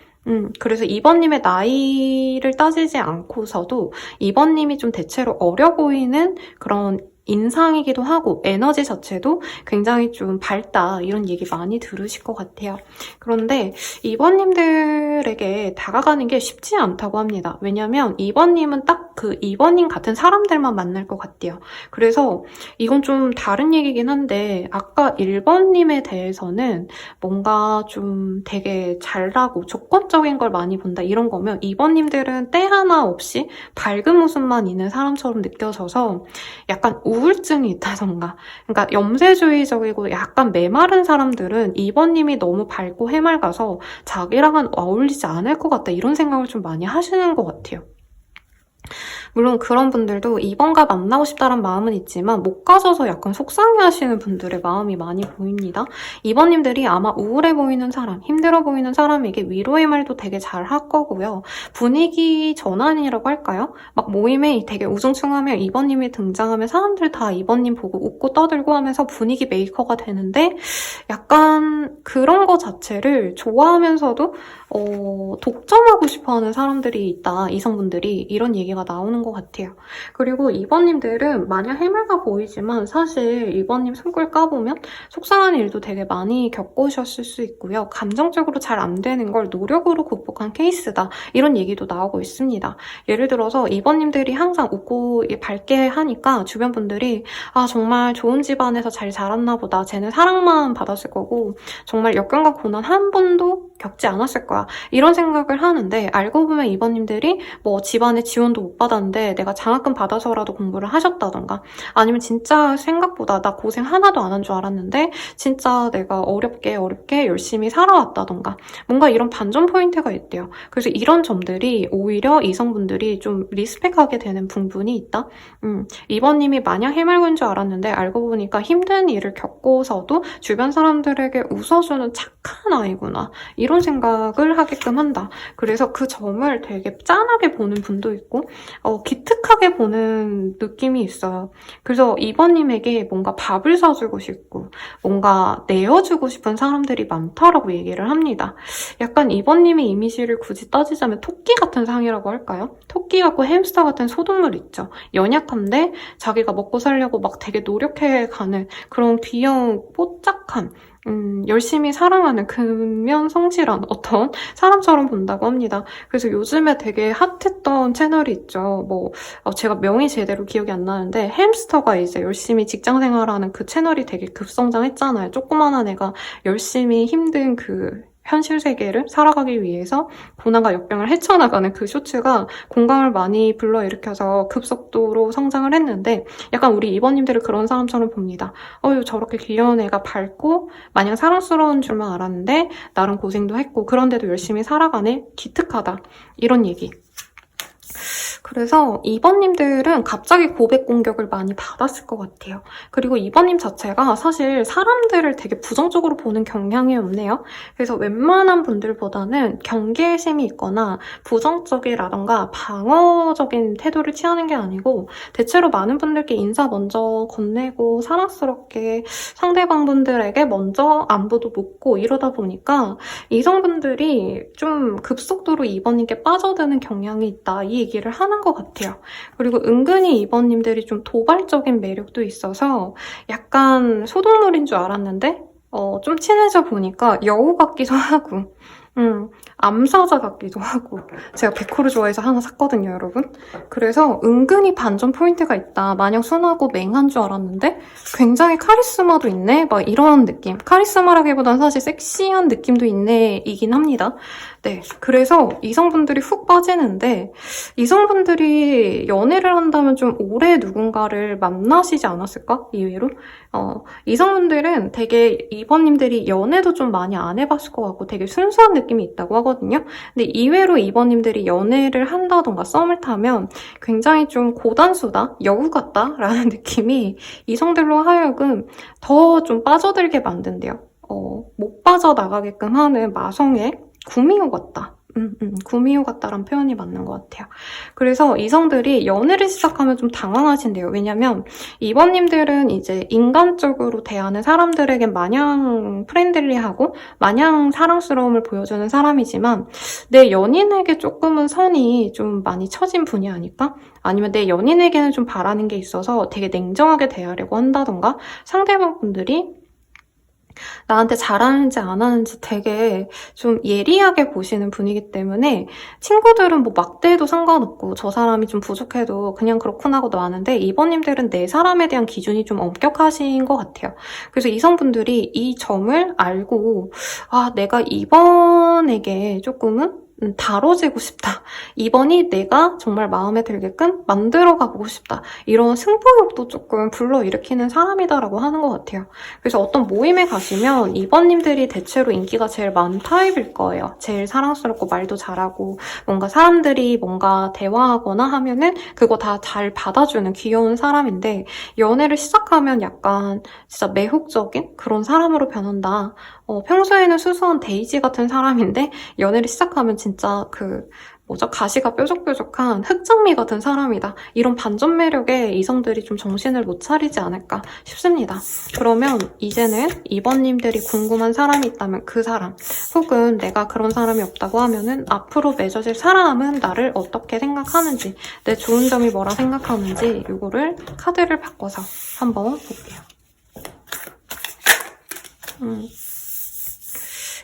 그래서 2번님의 나이를 따지지 않고서도 2번님이 좀 대체로 어려 보이는 그런 인상이기도 하고 에너지 자체도 굉장히 좀 밝다 이런 얘기 많이 들으실 것 같아요. 그런데 2번님들에게 다가가는 게 쉽지 않다고 합니다. 왜냐면 2번님은 딱 그 2번님 같은 사람들만 만날 것 같대요. 그래서 이건 좀 다른 얘기긴 한데 아까 1번님에 대해서는 뭔가 좀 되게 잘나고 조건적인 걸 많이 본다 이런 거면 2번님들은 때 하나 없이 밝은 모습만 있는 사람처럼 느껴져서 약간 우울증이 있다던가 그러니까 염세주의적이고 약간 메마른 사람들은 2번님이 너무 밝고 해맑아서 자기랑은 어울리지 않을 것 같다 이런 생각을 좀 많이 하시는 것 같아요. 물론 그런 분들도 2번과 만나고 싶다는 마음은 있지만 못 가져서 약간 속상해하시는 분들의 마음이 많이 보입니다. 2번님들이 아마 우울해 보이는 사람, 힘들어 보이는 사람에게 위로의 말도 되게 잘 할 거고요. 분위기 전환이라고 할까요? 막 모임에 되게 우중충하면 2번님이 등장하면 사람들 다 2번님 보고 웃고 떠들고 하면서 분위기 메이커가 되는데 약간 그런 거 자체를 좋아하면서도 독점하고 싶어하는 사람들이 있다. 이성분들이 이런 얘기가 나오는 것 같아요. 그리고 2번님들은 마냥 해맑아 보이지만 사실 2번님 손글 까보면 속상한 일도 되게 많이 겪으셨을 수 있고요. 감정적으로 잘 안 되는 걸 노력으로 극복한 케이스다. 이런 얘기도 나오고 있습니다. 예를 들어서 2번님들이 항상 웃고 밝게 하니까 주변 분들이 정말 좋은 집안에서 잘 자랐나 보다. 쟤는 사랑만 받았을 거고 정말 역경과 고난 한 번도 겪지 않았을 거야. 이런 생각을 하는데 알고 보면 2번님들이 뭐 집안에 지원도 못 받았는데 내가 장학금 받아서라도 공부를 하셨다던가 아니면 진짜 생각보다 나 고생 하나도 안 한 줄 알았는데 진짜 내가 어렵게 열심히 살아왔다던가 뭔가 이런 반전 포인트가 있대요. 그래서 이런 점들이 오히려 이성분들이 좀 리스펙하게 되는 부분이 있다. 2번님이 마냥 해맑은 줄 알았는데 알고 보니까 힘든 일을 겪고서도 주변 사람들에게 웃어주는 착한 아이구나. 이런 생각을 하게끔 한다. 그래서 그 점을 되게 짠하게 보는 분도 있고 기특하게 보는 느낌이 있어요. 그래서 2번님에게 뭔가 밥을 사주고 싶고 뭔가 내어주고 싶은 사람들이 많다라고 얘기를 합니다. 약간 2번님의 이미지를 굳이 따지자면 토끼 같은 상이라고 할까요? 토끼 같고 햄스터 같은 소동물 있죠. 연약한데 자기가 먹고 살려고 막 되게 노력해가는 그런 귀여운 뽀짝한 열심히 사랑하는 근면성실한 어떤 사람처럼 본다고 합니다. 그래서 요즘에 되게 핫했던 채널이 있죠. 제가 명이 제대로 기억이 안 나는데 햄스터가 이제 열심히 직장 생활하는 그 채널이 되게 급성장했잖아요. 조그만한 애가 열심히 힘든 그 현실 세계를 살아가기 위해서 고난과 역병을 헤쳐나가는 그 쇼츠가 공감을 많이 불러일으켜서 급속도로 성장을 했는데 약간 우리 2번님들을 그런 사람처럼 봅니다. 저렇게 귀여운 애가 밝고 마냥 사랑스러운 줄만 알았는데 나름 고생도 했고 그런데도 열심히 살아가네? 기특하다. 이런 얘기. 그래서 2번님들은 갑자기 고백 공격을 많이 받았을 것 같아요. 그리고 2번님 자체가 사실 사람들을 되게 부정적으로 보는 경향이 없네요. 그래서 웬만한 분들보다는 경계심이 있거나 부정적이라던가 방어적인 태도를 취하는 게 아니고 대체로 많은 분들께 인사 먼저 건네고 사랑스럽게 상대방분들에게 먼저 안부도 묻고 이러다 보니까 이성분들이 좀 급속도로 2번님께 빠져드는 경향이 있다. 이 얘기를 하는 것 같아요. 그리고 은근히 2번님들이 좀 도발적인 매력도 있어서 약간 소동물인 줄 알았는데 좀 친해져 보니까 여우 같기도 하고 암사자 같기도 하고 제가 백호를 좋아해서 하나 샀거든요, 여러분. 그래서 은근히 반전 포인트가 있다. 마냥 순하고 맹한 줄 알았는데 굉장히 카리스마도 있네? 막 이런 느낌. 카리스마라기보다는 사실 섹시한 느낌도 있네 이긴 합니다. 네, 그래서 이성분들이 훅 빠지는데 이성분들이 연애를 한다면 좀 오래 누군가를 만나시지 않았을까? 이외로? 이성분들은 되게 2번님들이 연애도 좀 많이 안 해봤을 것 같고 되게 순수한 느낌이 있다고 하거든요. 근데 이외로 2번님들이 연애를 한다던가 썸을 타면 굉장히 좀 고단수다, 여우 같다 라는 느낌이 이성들로 하여금 더 좀 빠져들게 만든대요. 못 빠져나가게끔 하는 마성의 구미호 같다. 구미호 같다라는 표현이 맞는 것 같아요. 그래서 이성들이 연애를 시작하면 좀 당황하신대요. 왜냐면 2번님들은 이제 인간적으로 대하는 사람들에게 마냥 프렌들리하고 마냥 사랑스러움을 보여주는 사람이지만 내 연인에게 조금은 선이 좀 많이 처진 분이 아닐까? 아니면 내 연인에게는 좀 바라는 게 있어서 되게 냉정하게 대하려고 한다던가 상대방 분들이 나한테 잘하는지 안 하는지 되게 좀 예리하게 보시는 분이기 때문에 친구들은 뭐 막대해도 상관없고 저 사람이 좀 부족해도 그냥 그렇구나 하고 마는데 2번님들은 내 사람에 대한 기준이 좀 엄격하신 것 같아요. 그래서 이성분들이 이 점을 알고 내가 2번에게 조금은 다뤄지고 싶다. 2번이 내가 정말 마음에 들게끔 만들어가보고 싶다. 이런 승부욕도 조금 불러일으키는 사람이다라고 하는 것 같아요. 그래서 어떤 모임에 가시면 2번님들이 대체로 인기가 제일 많은 타입일 거예요. 제일 사랑스럽고 말도 잘하고 뭔가 사람들이 뭔가 대화하거나 하면은 그거 다 잘 받아주는 귀여운 사람인데 연애를 시작하면 약간 진짜 매혹적인 그런 사람으로 변한다. 평소에는 수수한 데이지 같은 사람인데 연애를 시작하면 진짜 가시가 뾰족뾰족한 흑장미 같은 사람이다. 이런 반전 매력에 이성들이 좀 정신을 못 차리지 않을까 싶습니다. 그러면 이제는 2번님들이 궁금한 사람이 있다면 그 사람, 혹은 내가 그런 사람이 없다고 하면은 앞으로 맺어질 사람은 나를 어떻게 생각하는지, 내 좋은 점이 뭐라 생각하는지 이거를 카드를 바꿔서 한번 볼게요.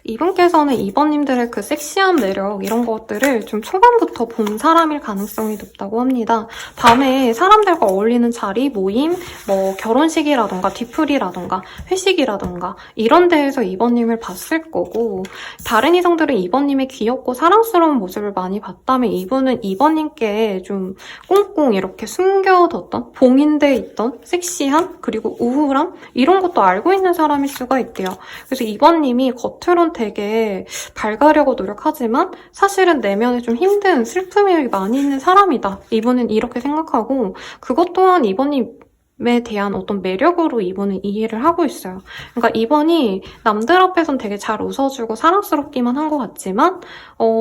이분께서는 2번님들의 그 섹시한 매력 이런 것들을 좀 초반부터 본 사람일 가능성이 높다고 합니다. 밤에 사람들과 어울리는 자리, 모임, 뭐 결혼식이라던가 뒤풀이라던가 회식이라던가 이런 데에서 2번님을 봤을 거고 다른 이성들은 2번님의 귀엽고 사랑스러운 모습을 많이 봤다면 이분은 2번님께 좀 꽁꽁 이렇게 숨겨뒀던 봉인돼 있던 섹시함 그리고 우울함 이런 것도 알고 있는 사람일 수가 있대요. 그래서 2번님이 겉으론 되게 밝으려고 노력하지만 사실은 내면에 좀 힘든 슬픔이 많이 있는 사람이다. 이분은 이렇게 생각하고 그것 또한 이번님에 대한 어떤 매력으로 이번은 이해를 하고 있어요. 그러니까 이번이 남들 앞에선 되게 잘 웃어주고 사랑스럽기만 한 것 같지만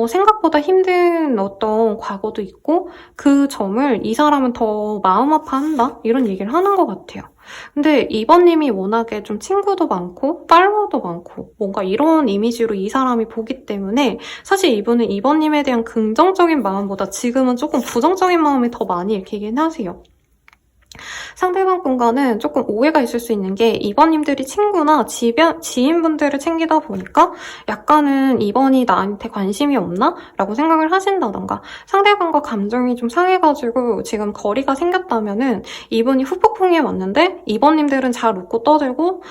생각보다 힘든 어떤 과거도 있고 그 점을 이 사람은 더 마음 아파한다? 이런 얘기를 하는 것 같아요. 근데 2번님이 워낙에 좀 친구도 많고 팔로워도 많고 뭔가 이런 이미지로 이 사람이 보기 때문에 사실 이분은 2번님에 대한 긍정적인 마음보다 지금은 조금 부정적인 마음이 더 많이 읽히긴 하세요. 상대방 분과는 조금 오해가 있을 수 있는 게 2번님들이 친구나 지인분들을 챙기다 보니까 약간은 2번이 나한테 관심이 없나? 라고 생각을 하신다던가 상대방과 감정이 좀 상해가지고 지금 거리가 생겼다면은 2번이 후폭풍에 왔는데 2번님들은 잘 웃고 떠들고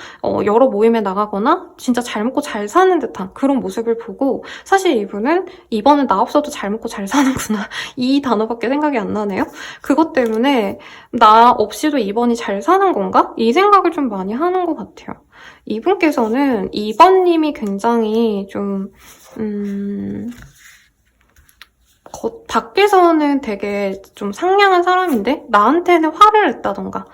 여러 모임에 나가거나 진짜 잘 먹고 잘 사는 듯한 그런 모습을 보고 사실 이분은 2번은 나 없어도 잘 먹고 잘 사는구나 이 단어밖에 생각이 안 나네요. 그것 때문에 나 없이도 2번이 잘 사는 건가? 이 생각을 좀 많이 하는 것 같아요. 이분께서는 2번님이 굉장히 좀 밖에서는 되게 좀 상냥한 사람인데 나한테는 화를 냈다던가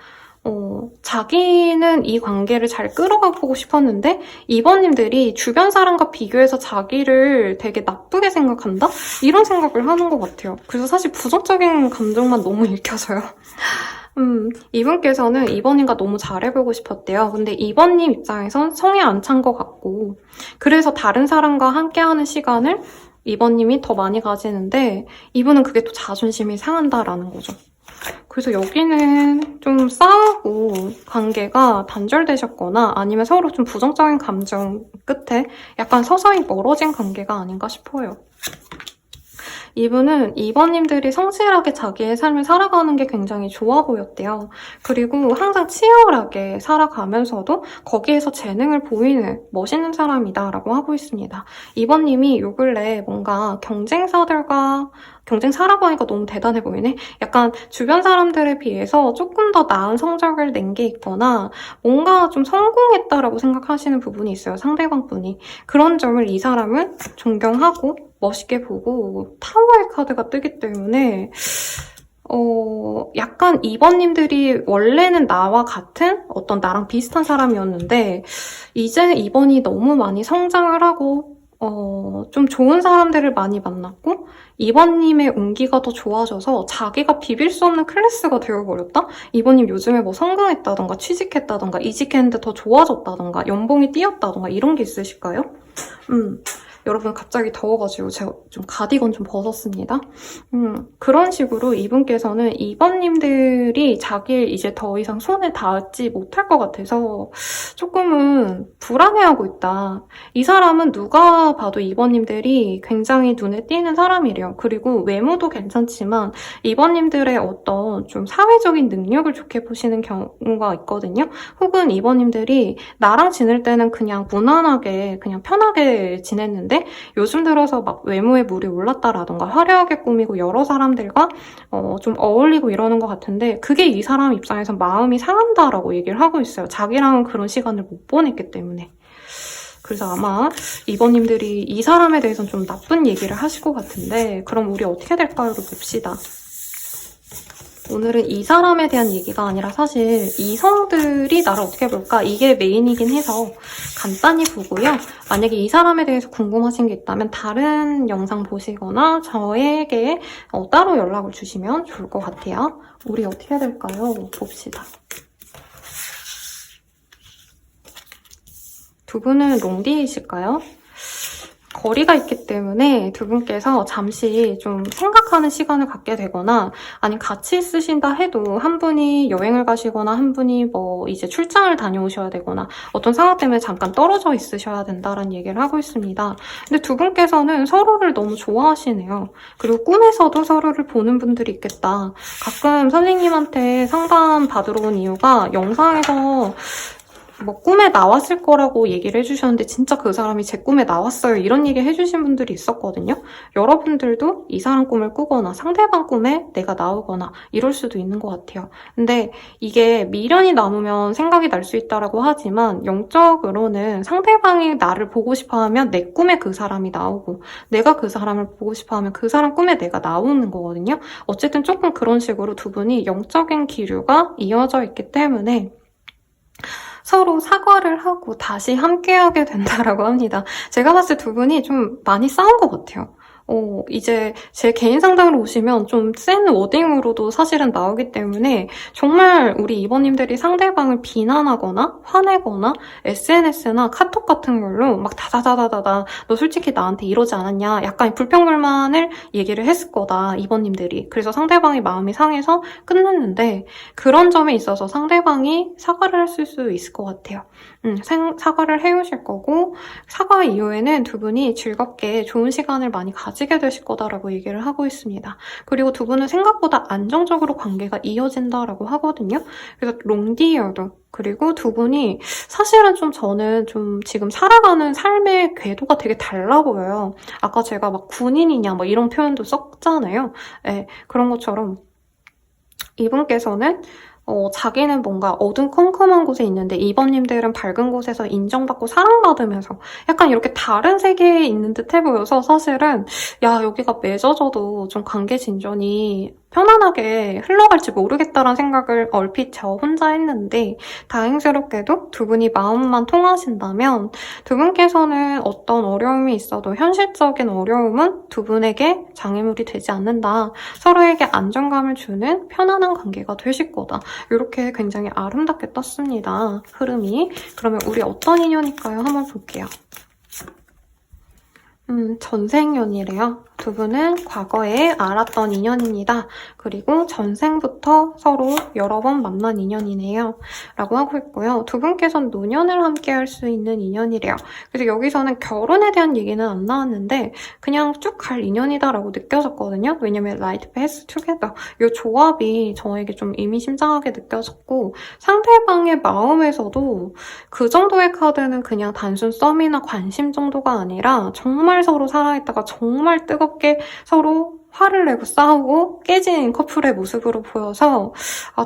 자기는 이 관계를 잘 끌어가고 싶었는데 이번님들이 주변 사람과 비교해서 자기를 되게 나쁘게 생각한다? 이런 생각을 하는 것 같아요. 그래서 사실 부정적인 감정만 너무 읽혀져요. 이분께서는 이번님과 너무 잘해보고 싶었대요. 근데 이번님 입장에선 성에 안 찬 것 같고 그래서 다른 사람과 함께하는 시간을 이번님이 더 많이 가지는데 이분은 그게 또 자존심이 상한다라는 거죠. 그래서 여기는 좀 싸우고 관계가 단절되셨거나 아니면 서로 좀 부정적인 감정 끝에 약간 서서히 멀어진 관계가 아닌가 싶어요. 이분은 이번님들이 성실하게 자기의 삶을 살아가는 게 굉장히 좋아 보였대요. 그리고 항상 치열하게 살아가면서도 거기에서 재능을 보이는 멋있는 사람이다라고 하고 있습니다. 이번님이 요 근래 뭔가 경쟁사라고 하니까 너무 대단해 보이네? 약간 주변 사람들에 비해서 조금 더 나은 성적을 낸 게 있거나 뭔가 좀 성공했다라고 생각하시는 부분이 있어요, 상대방 분이. 그런 점을 이 사람은 존경하고 멋있게 보고 타워의 카드가 뜨기 때문에 약간 이번님들이 원래는 나와 같은 어떤 나랑 비슷한 사람이었는데 이제 이번이 너무 많이 성장을 하고 좀 좋은 사람들을 많이 만났고 이번님의 운기가 더 좋아져서 자기가 비빌 수 없는 클래스가 되어버렸다? 이번님 요즘에 뭐 성공했다던가 취직했다던가 이직했는데 더 좋아졌다던가 연봉이 뛰었다던가 이런 게 있으실까요? 여러분 갑자기 더워가지고 제가 좀 가디건 좀 벗었습니다. 그런 식으로 이분께서는 이번님들이 자기를 이제 더 이상 손에 닿지 못할 것 같아서 조금은 불안해하고 있다. 이 사람은 누가 봐도 이번님들이 굉장히 눈에 띄는 사람이래요. 그리고 외모도 괜찮지만 이번님들의 어떤 좀 사회적인 능력을 좋게 보시는 경우가 있거든요. 혹은 이번님들이 나랑 지낼 때는 그냥 무난하게 그냥 편하게 지냈는데 요즘 들어서 막 외모에 물이 올랐다라던가 화려하게 꾸미고 여러 사람들과 좀 어울리고 이러는 것 같은데 그게 이 사람 입장에서 마음이 상한다라고 얘기를 하고 있어요. 자기랑은 그런 시간을 못 보냈기 때문에. 그래서 아마 이번님들이 이 사람에 대해서는 좀 나쁜 얘기를 하실 것 같은데 그럼 우리 어떻게 될까요?를 봅시다. 오늘은 이 사람에 대한 얘기가 아니라 사실 이성들이 나를 어떻게 볼까? 이게 메인이긴 해서 간단히 보고요. 만약에 이 사람에 대해서 궁금하신 게 있다면 다른 영상 보시거나 저에게 따로 연락을 주시면 좋을 것 같아요. 우리 어떻게 될까요? 봅시다. 두 분은 롱디이실까요? 거리가 있기 때문에 두 분께서 잠시 좀 생각하는 시간을 갖게 되거나 아니면 같이 있으신다 해도 한 분이 여행을 가시거나 한 분이 뭐 이제 출장을 다녀오셔야 되거나 어떤 상황 때문에 잠깐 떨어져 있으셔야 된다는 얘기를 하고 있습니다. 근데 두 분께서는 서로를 너무 좋아하시네요. 그리고 꿈에서도 서로를 보는 분들이 있겠다. 가끔 선생님한테 상담 받으러 온 이유가 영상에서 뭐 꿈에 나왔을 거라고 얘기를 해주셨는데 진짜 그 사람이 제 꿈에 나왔어요 이런 얘기 해주신 분들이 있었거든요. 여러분들도 이 사람 꿈을 꾸거나 상대방 꿈에 내가 나오거나 이럴 수도 있는 것 같아요. 근데 이게 미련이 남으면 생각이 날 수 있다라고 하지만 영적으로는 상대방이 나를 보고 싶어하면 내 꿈에 그 사람이 나오고 내가 그 사람을 보고 싶어하면 그 사람 꿈에 내가 나오는 거거든요. 어쨌든 조금 그런 식으로 두 분이 영적인 기류가 이어져 있기 때문에 서로 사과를 하고 다시 함께하게 된다라고 합니다. 제가 봤을 때 두 분이 좀 많이 싸운 것 같아요. 이제 제 개인 상담으로 오시면 좀 센 워딩으로도 사실은 나오기 때문에 정말 우리 이번님들이 상대방을 비난하거나 화내거나 SNS나 카톡 같은 걸로 막 다다다다다다 너 솔직히 나한테 이러지 않았냐 약간 불평불만을 얘기를 했을 거다 이번님들이. 그래서 상대방이 마음이 상해서 끝냈는데 그런 점에 있어서 상대방이 사과를 했을 수 있을 것 같아요. 사과를 해오실 거고 사과 이후에는 두 분이 즐겁게 좋은 시간을 많이 가지게 되실 거다라고 얘기를 하고 있습니다. 그리고 두 분은 생각보다 안정적으로 관계가 이어진다라고 하거든요. 그래서 롱디어도 그리고 두 분이 사실은 좀 저는 좀 지금 살아가는 삶의 궤도가 되게 달라 보여요. 아까 제가 막 군인이냐 뭐 이런 표현도 썼잖아요. 네, 그런 것처럼 이분께서는 자기는 뭔가 어두컴컴한 곳에 있는데 2번님들은 밝은 곳에서 인정받고 사랑받으면서 약간 이렇게 다른 세계에 있는 듯해 보여서 사실은 야, 여기가 맺어져도 좀 관계 진전이 편안하게 흘러갈지 모르겠다라는 생각을 얼핏 저 혼자 했는데 다행스럽게도 두 분이 마음만 통하신다면 두 분께서는 어떤 어려움이 있어도 현실적인 어려움은 두 분에게 장애물이 되지 않는다. 서로에게 안정감을 주는 편안한 관계가 되실 거다. 이렇게 굉장히 아름답게 떴습니다. 흐름이. 그러면 우리 어떤 인연일까요? 한번 볼게요. 전생연이래요. 두 분은 과거에 알았던 인연입니다. 그리고 전생부터 서로 여러 번 만난 인연이네요. 라고 하고 있고요. 두 분께서는 노년을 함께 할 수 있는 인연이래요. 그래서 여기서는 결혼에 대한 얘기는 안 나왔는데 그냥 쭉 갈 인연이다라고 느껴졌거든요. 왜냐면 Light Path Together 이 조합이 저에게 좀 의미심장하게 느껴졌고 상대방의 마음에서도 그 정도의 카드는 그냥 단순 썸이나 관심 정도가 아니라 정말 서로 사랑했다가 정말 뜨겁게 서로 화를 내고 싸우고 깨진 커플의 모습으로 보여서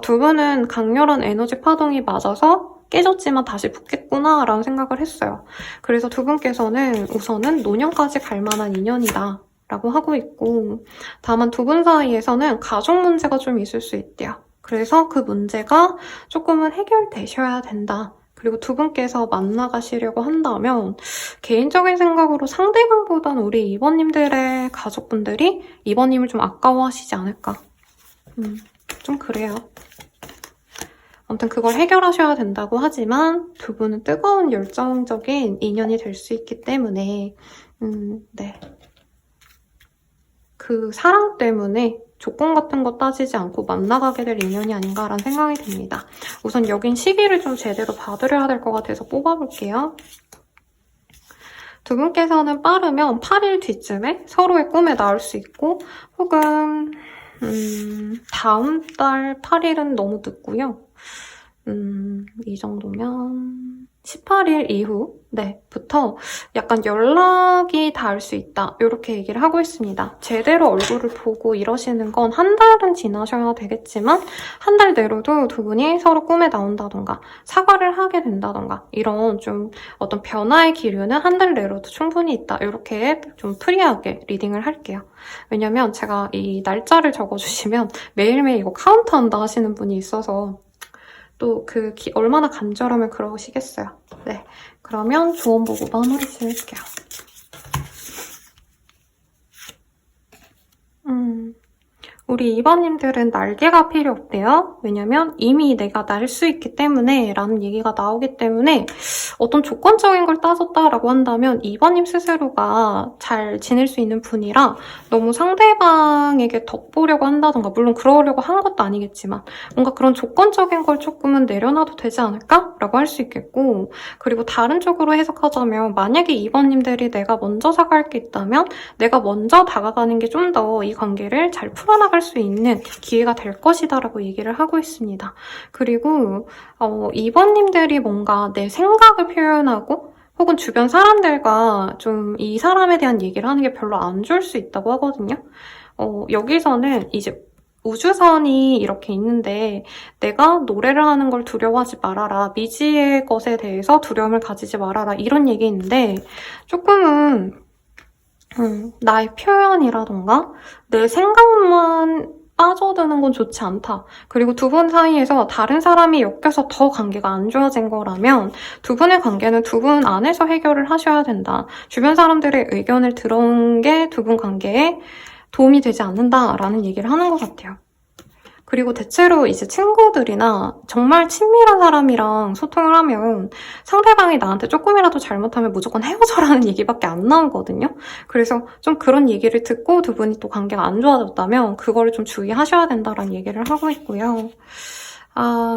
두 분은 강렬한 에너지 파동이 맞아서 깨졌지만 다시 붙겠구나 라는 생각을 했어요. 그래서 두 분께서는 우선은 노년까지 갈 만한 인연이다 라고 하고 있고 다만 두 분 사이에서는 가족 문제가 좀 있을 수 있대요. 그래서 그 문제가 조금은 해결되셔야 된다. 그리고 두 분께서 만나가시려고 한다면 개인적인 생각으로 상대방보단 우리 2번님들의 가족분들이 2번님을 좀 아까워하시지 않을까. 좀 그래요. 아무튼 그걸 해결하셔야 된다고 하지만 두 분은 뜨거운 열정적인 인연이 될 수 있기 때문에 네. 그 사랑 때문에 조건 같은 거 따지지 않고 만나가게 될 인연이 아닌가라는 생각이 듭니다. 우선 여긴 시기를 좀 제대로 봐드려야 될 것 같아서 뽑아볼게요. 두 분께서는 빠르면 8일 뒤쯤에 서로의 꿈에 나올 수 있고 혹은 다음 달 8일은 너무 늦고요. 이 정도면 18일 이후 부터 약간 연락이 닿을 수 있다. 이렇게 얘기를 하고 있습니다. 제대로 얼굴을 보고 이러시는 건 한 달은 지나셔야 되겠지만 한 달 내로도 두 분이 서로 꿈에 나온다던가 사과를 하게 된다던가 이런 좀 어떤 변화의 기류는 한 달 내로도 충분히 있다. 이렇게 좀 프리하게 리딩을 할게요. 왜냐면 제가 이 날짜를 적어주시면 매일매일 이거 카운트한다 하시는 분이 있어서 또 얼마나 간절하면 그러시겠어요. 네, 그러면 조언 보고 마무리 지을게요. 우리 2번님들은 날개가 필요 없대요. 왜냐면 이미 내가 날 수 있기 때문에 라는 얘기가 나오기 때문에 어떤 조건적인 걸 따졌다라고 한다면 2번님 스스로가 잘 지낼 수 있는 분이라 너무 상대방에게 덕보려고 한다던가 물론 그러려고 한 것도 아니겠지만 뭔가 그런 조건적인 걸 조금은 내려놔도 되지 않을까? 라고 할 수 있겠고 그리고 다른 쪽으로 해석하자면 만약에 2번님들이 내가 먼저 사과할 게 있다면 내가 먼저 다가가는 게 좀 더 이 관계를 잘 풀어나갈 수 있는 기회가 될 것이다 라고 얘기를 하고 있습니다. 그리고 2번님들이 뭔가 내 생각을 표현하고 혹은 주변 사람들과 좀 이 사람에 대한 얘기를 하는 게 별로 안 좋을 수 있다고 하거든요. 여기서는 이제 우주선이 이렇게 있는데 내가 노래를 하는 걸 두려워하지 말아라. 미지의 것에 대해서 두려움을 가지지 말아라. 이런 얘기인데 조금은 나의 표현이라던가 내 생각만 빠져드는 건 좋지 않다. 그리고 두 분 사이에서 다른 사람이 엮여서 더 관계가 안 좋아진 거라면 두 분의 관계는 두 분 안에서 해결을 하셔야 된다. 주변 사람들의 의견을 들어온 게 두 분 관계에 도움이 되지 않는다라는 얘기를 하는 것 같아요. 그리고 대체로 이제 친구들이나 정말 친밀한 사람이랑 소통을 하면 상대방이 나한테 조금이라도 잘못하면 무조건 헤어져라는 얘기밖에 안 나오거든요. 그래서 좀 그런 얘기를 듣고 두 분이 또 관계가 안 좋아졌다면 그거를 좀 주의하셔야 된다라는 얘기를 하고 있고요.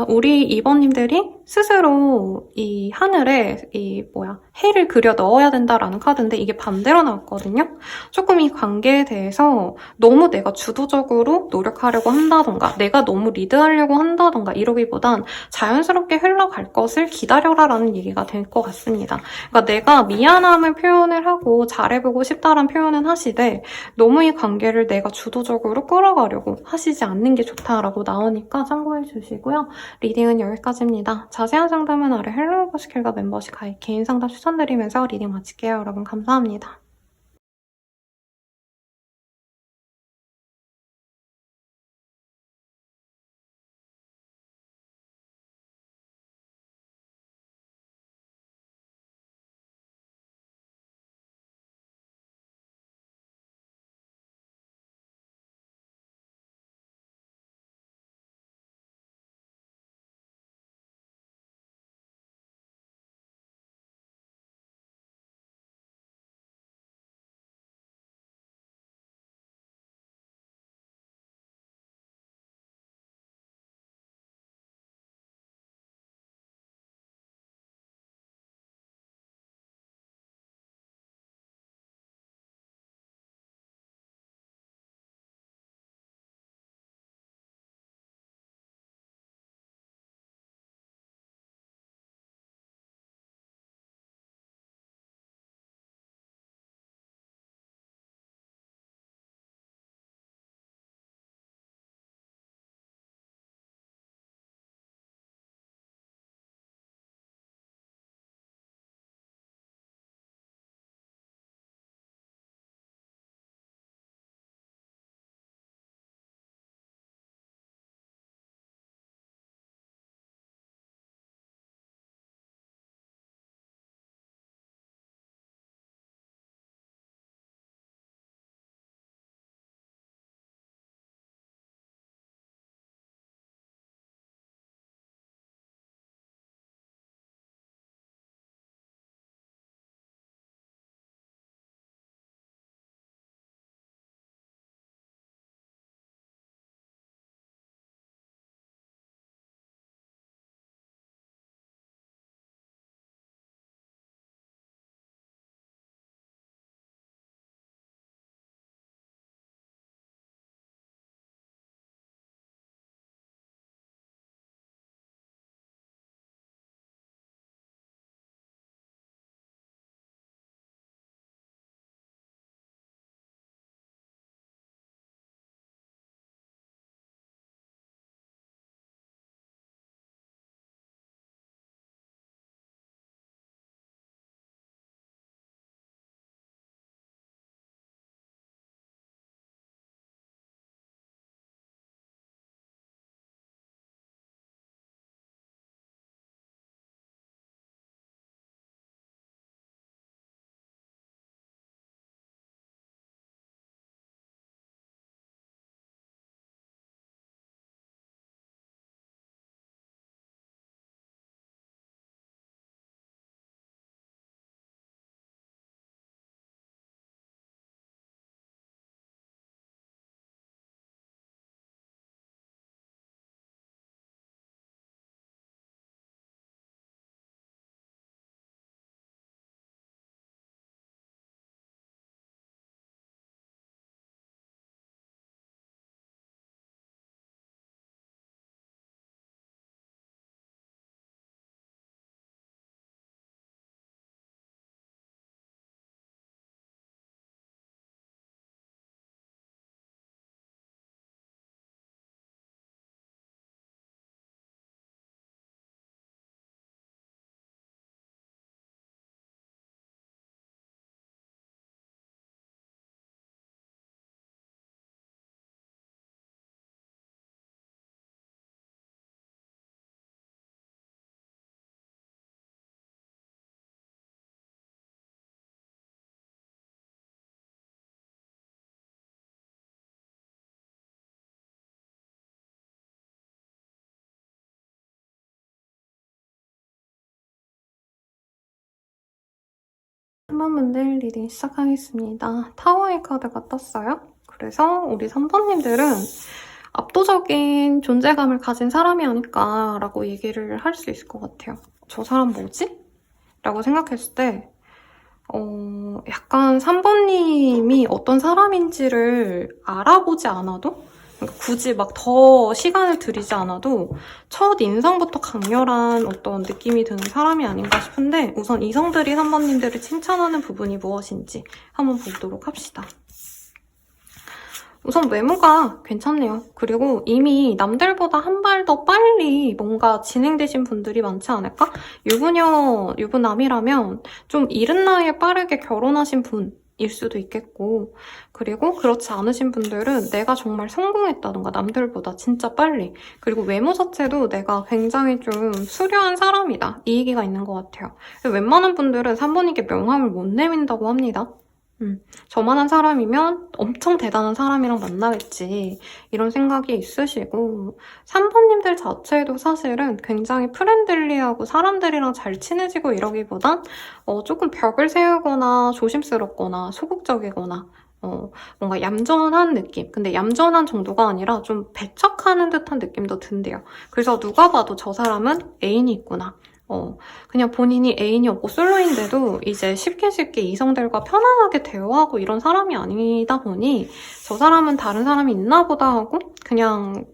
우리 2번님들이 스스로 이 하늘에 해를 그려 넣어야 된다라는 카드인데 이게 반대로 나왔거든요. 조금 이 관계에 대해서 너무 내가 주도적으로 노력하려고 한다던가 내가 너무 리드하려고 한다던가 이러기보단 자연스럽게 흘러갈 것을 기다려라라는 얘기가 될 것 같습니다. 그러니까 내가 미안함을 표현을 하고 잘해보고 싶다라는 표현은 하시되 너무 이 관계를 내가 주도적으로 끌어가려고 하시지 않는 게 좋다라고 나오니까 참고해 주시고요. 리딩은 여기까지입니다. 자세한 상담은 아래 헬로우 버스킬과 멤버십 가입 개인 상담 추천드리면서 리딩 마칠게요. 여러분 감사합니다. 한 번분들 리딩 시작하겠습니다. 타워의 카드가 떴어요. 그래서 우리 3번님들은 압도적인 존재감을 가진 사람이 아닐까라고 얘기를 할 수 있을 것 같아요. 저 사람 뭐지? 라고 생각했을 때 약간 3번님이 어떤 사람인지를 알아보지 않아도, 그러니까 굳이 막 더 시간을 들이지 않아도 첫 인상부터 강렬한 어떤 느낌이 드는 사람이 아닌가 싶은데, 우선 이성들이 3번님들을 칭찬하는 부분이 무엇인지 한번 보도록 합시다. 우선 외모가 괜찮네요. 그리고 이미 남들보다 한 발 더 빨리 뭔가 진행되신 분들이 많지 않을까? 유부남이라면 좀 이른 나이에 빠르게 결혼하신 분일 수도 있겠고, 그리고 그렇지 않으신 분들은 내가 정말 성공했다던가 남들보다 진짜 빨리, 그리고 외모 자체도 내가 굉장히 좀 수려한 사람이다, 이 얘기가 있는 것 같아요. 웬만한 분들은 3번님께 명함을 못 내민다고 합니다. 저만한 사람이면 엄청 대단한 사람이랑 만나겠지, 이런 생각이 있으시고, 3번님들 자체도 사실은 굉장히 프렌들리하고 사람들이랑 잘 친해지고 이러기보단 조금 벽을 세우거나 조심스럽거나 소극적이거나 뭔가 얌전한 느낌. 근데 얌전한 정도가 아니라 좀 배척하는 듯한 느낌도 든대요. 그래서 누가 봐도 저 사람은 애인이 있구나, 그냥 본인이 애인이 없고 솔로인데도 이제 쉽게 이성들과 편안하게 대화하고 이런 사람이 아니다 보니 저 사람은 다른 사람이 있나 보다 하고 그냥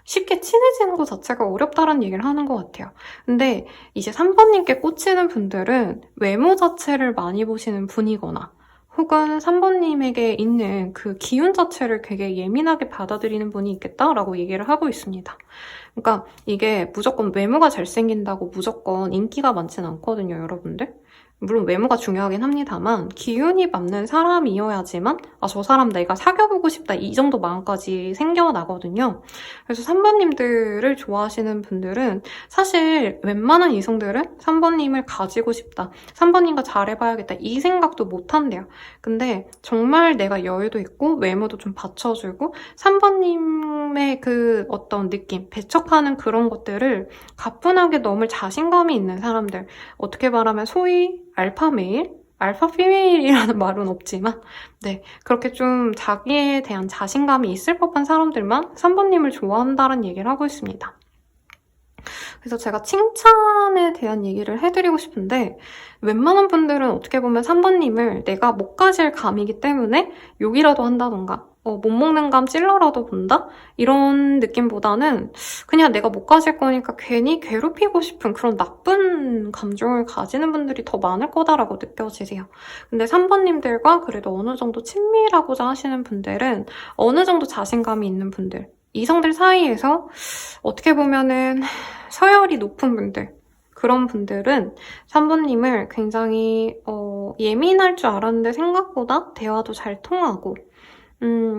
쉽게 친해지는 것 자체가 어렵다는 얘기를 하는 것 같아요. 근데 이제 3번님께 꽂히는 분들은 외모 자체를 많이 보시는 분이거나, 혹은 3번님에게 있는 그 기운 자체를 되게 예민하게 받아들이는 분이 있겠다라고 얘기를 하고 있습니다. 그러니까 이게 무조건 외모가 잘생긴다고 무조건 인기가 많진 않거든요, 여러분들. 물론 외모가 중요하긴 합니다만 기운이 맞는 사람이어야지만 저 사람 내가 사귀어보고 싶다, 이 정도 마음까지 생겨나거든요. 그래서 3번님들을 좋아하시는 분들은 사실 웬만한 이성들은 3번님을 가지고 싶다, 3번님과 잘해봐야겠다, 이 생각도 못한대요. 근데 정말 내가 여유도 있고 외모도 좀 받쳐주고 3번님의 그 어떤 느낌, 배척하는 그런 것들을 가뿐하게 넘을 자신감이 있는 사람들, 어떻게 말하면 소위 알파 메일? 알파 피메일이라는 말은 없지만, 네, 그렇게 좀 자기에 대한 자신감이 있을 법한 사람들만 3번님을 좋아한다는 얘기를 하고 있습니다. 그래서 제가 칭찬에 대한 얘기를 해드리고 싶은데, 웬만한 분들은 어떻게 보면 3번님을 내가 못 가질 감이기 때문에 욕이라도 한다던가 못 먹는 감 찔러라도 본다? 이런 느낌보다는 그냥 내가 못 가질 거니까 괜히 괴롭히고 싶은 그런 나쁜 감정을 가지는 분들이 더 많을 거다라고 느껴지세요. 근데 3번님들과 그래도 어느 정도 친밀하고자 하시는 분들은 어느 정도 자신감이 있는 분들, 이성들 사이에서 어떻게 보면은 서열이 높은 분들, 그런 분들은 3번님을 굉장히 예민할 줄 알았는데 생각보다 대화도 잘 통하고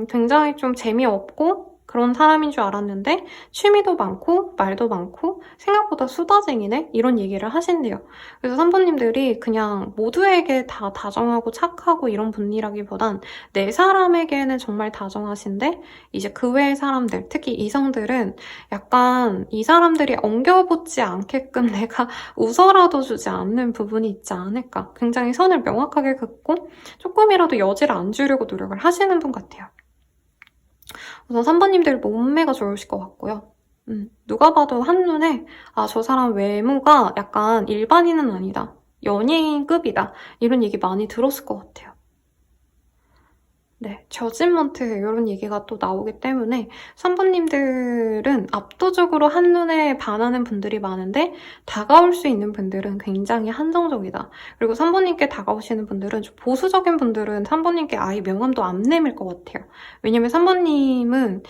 굉장히 좀 재미없고 그런 사람인 줄 알았는데 취미도 많고 말도 많고 생각보다 수다쟁이네? 이런 얘기를 하신대요. 그래서 3번님들이 그냥 모두에게 다 다정하고 착하고 이런 분이라기보단 내 사람에게는 정말 다정하신데 이제 그 외의 사람들, 특히 이성들은 약간 이 사람들이 엉겨붙지 않게끔 내가 웃어라도 주지 않는 부분이 있지 않을까. 굉장히 선을 명확하게 긋고 조금이라도 여지를 안 주려고 노력을 하시는 분 같아요. 우선 3번님들 몸매가 좋으실 것 같고요. 누가 봐도 한눈에 저 사람 외모가 약간 일반인은 아니다, 연예인급이다, 이런 얘기 많이 들었을 것 같아요. 네, 저지먼트 이런 얘기가 또 나오기 때문에 3번님들은 압도적으로 한눈에 반하는 분들이 많은데 다가올 수 있는 분들은 굉장히 한정적이다. 그리고 3번님께 다가오시는 분들은 좀 보수적인 분들은 3번님께 아예 명함도 안 내밀 것 같아요. 왜냐면 3번님은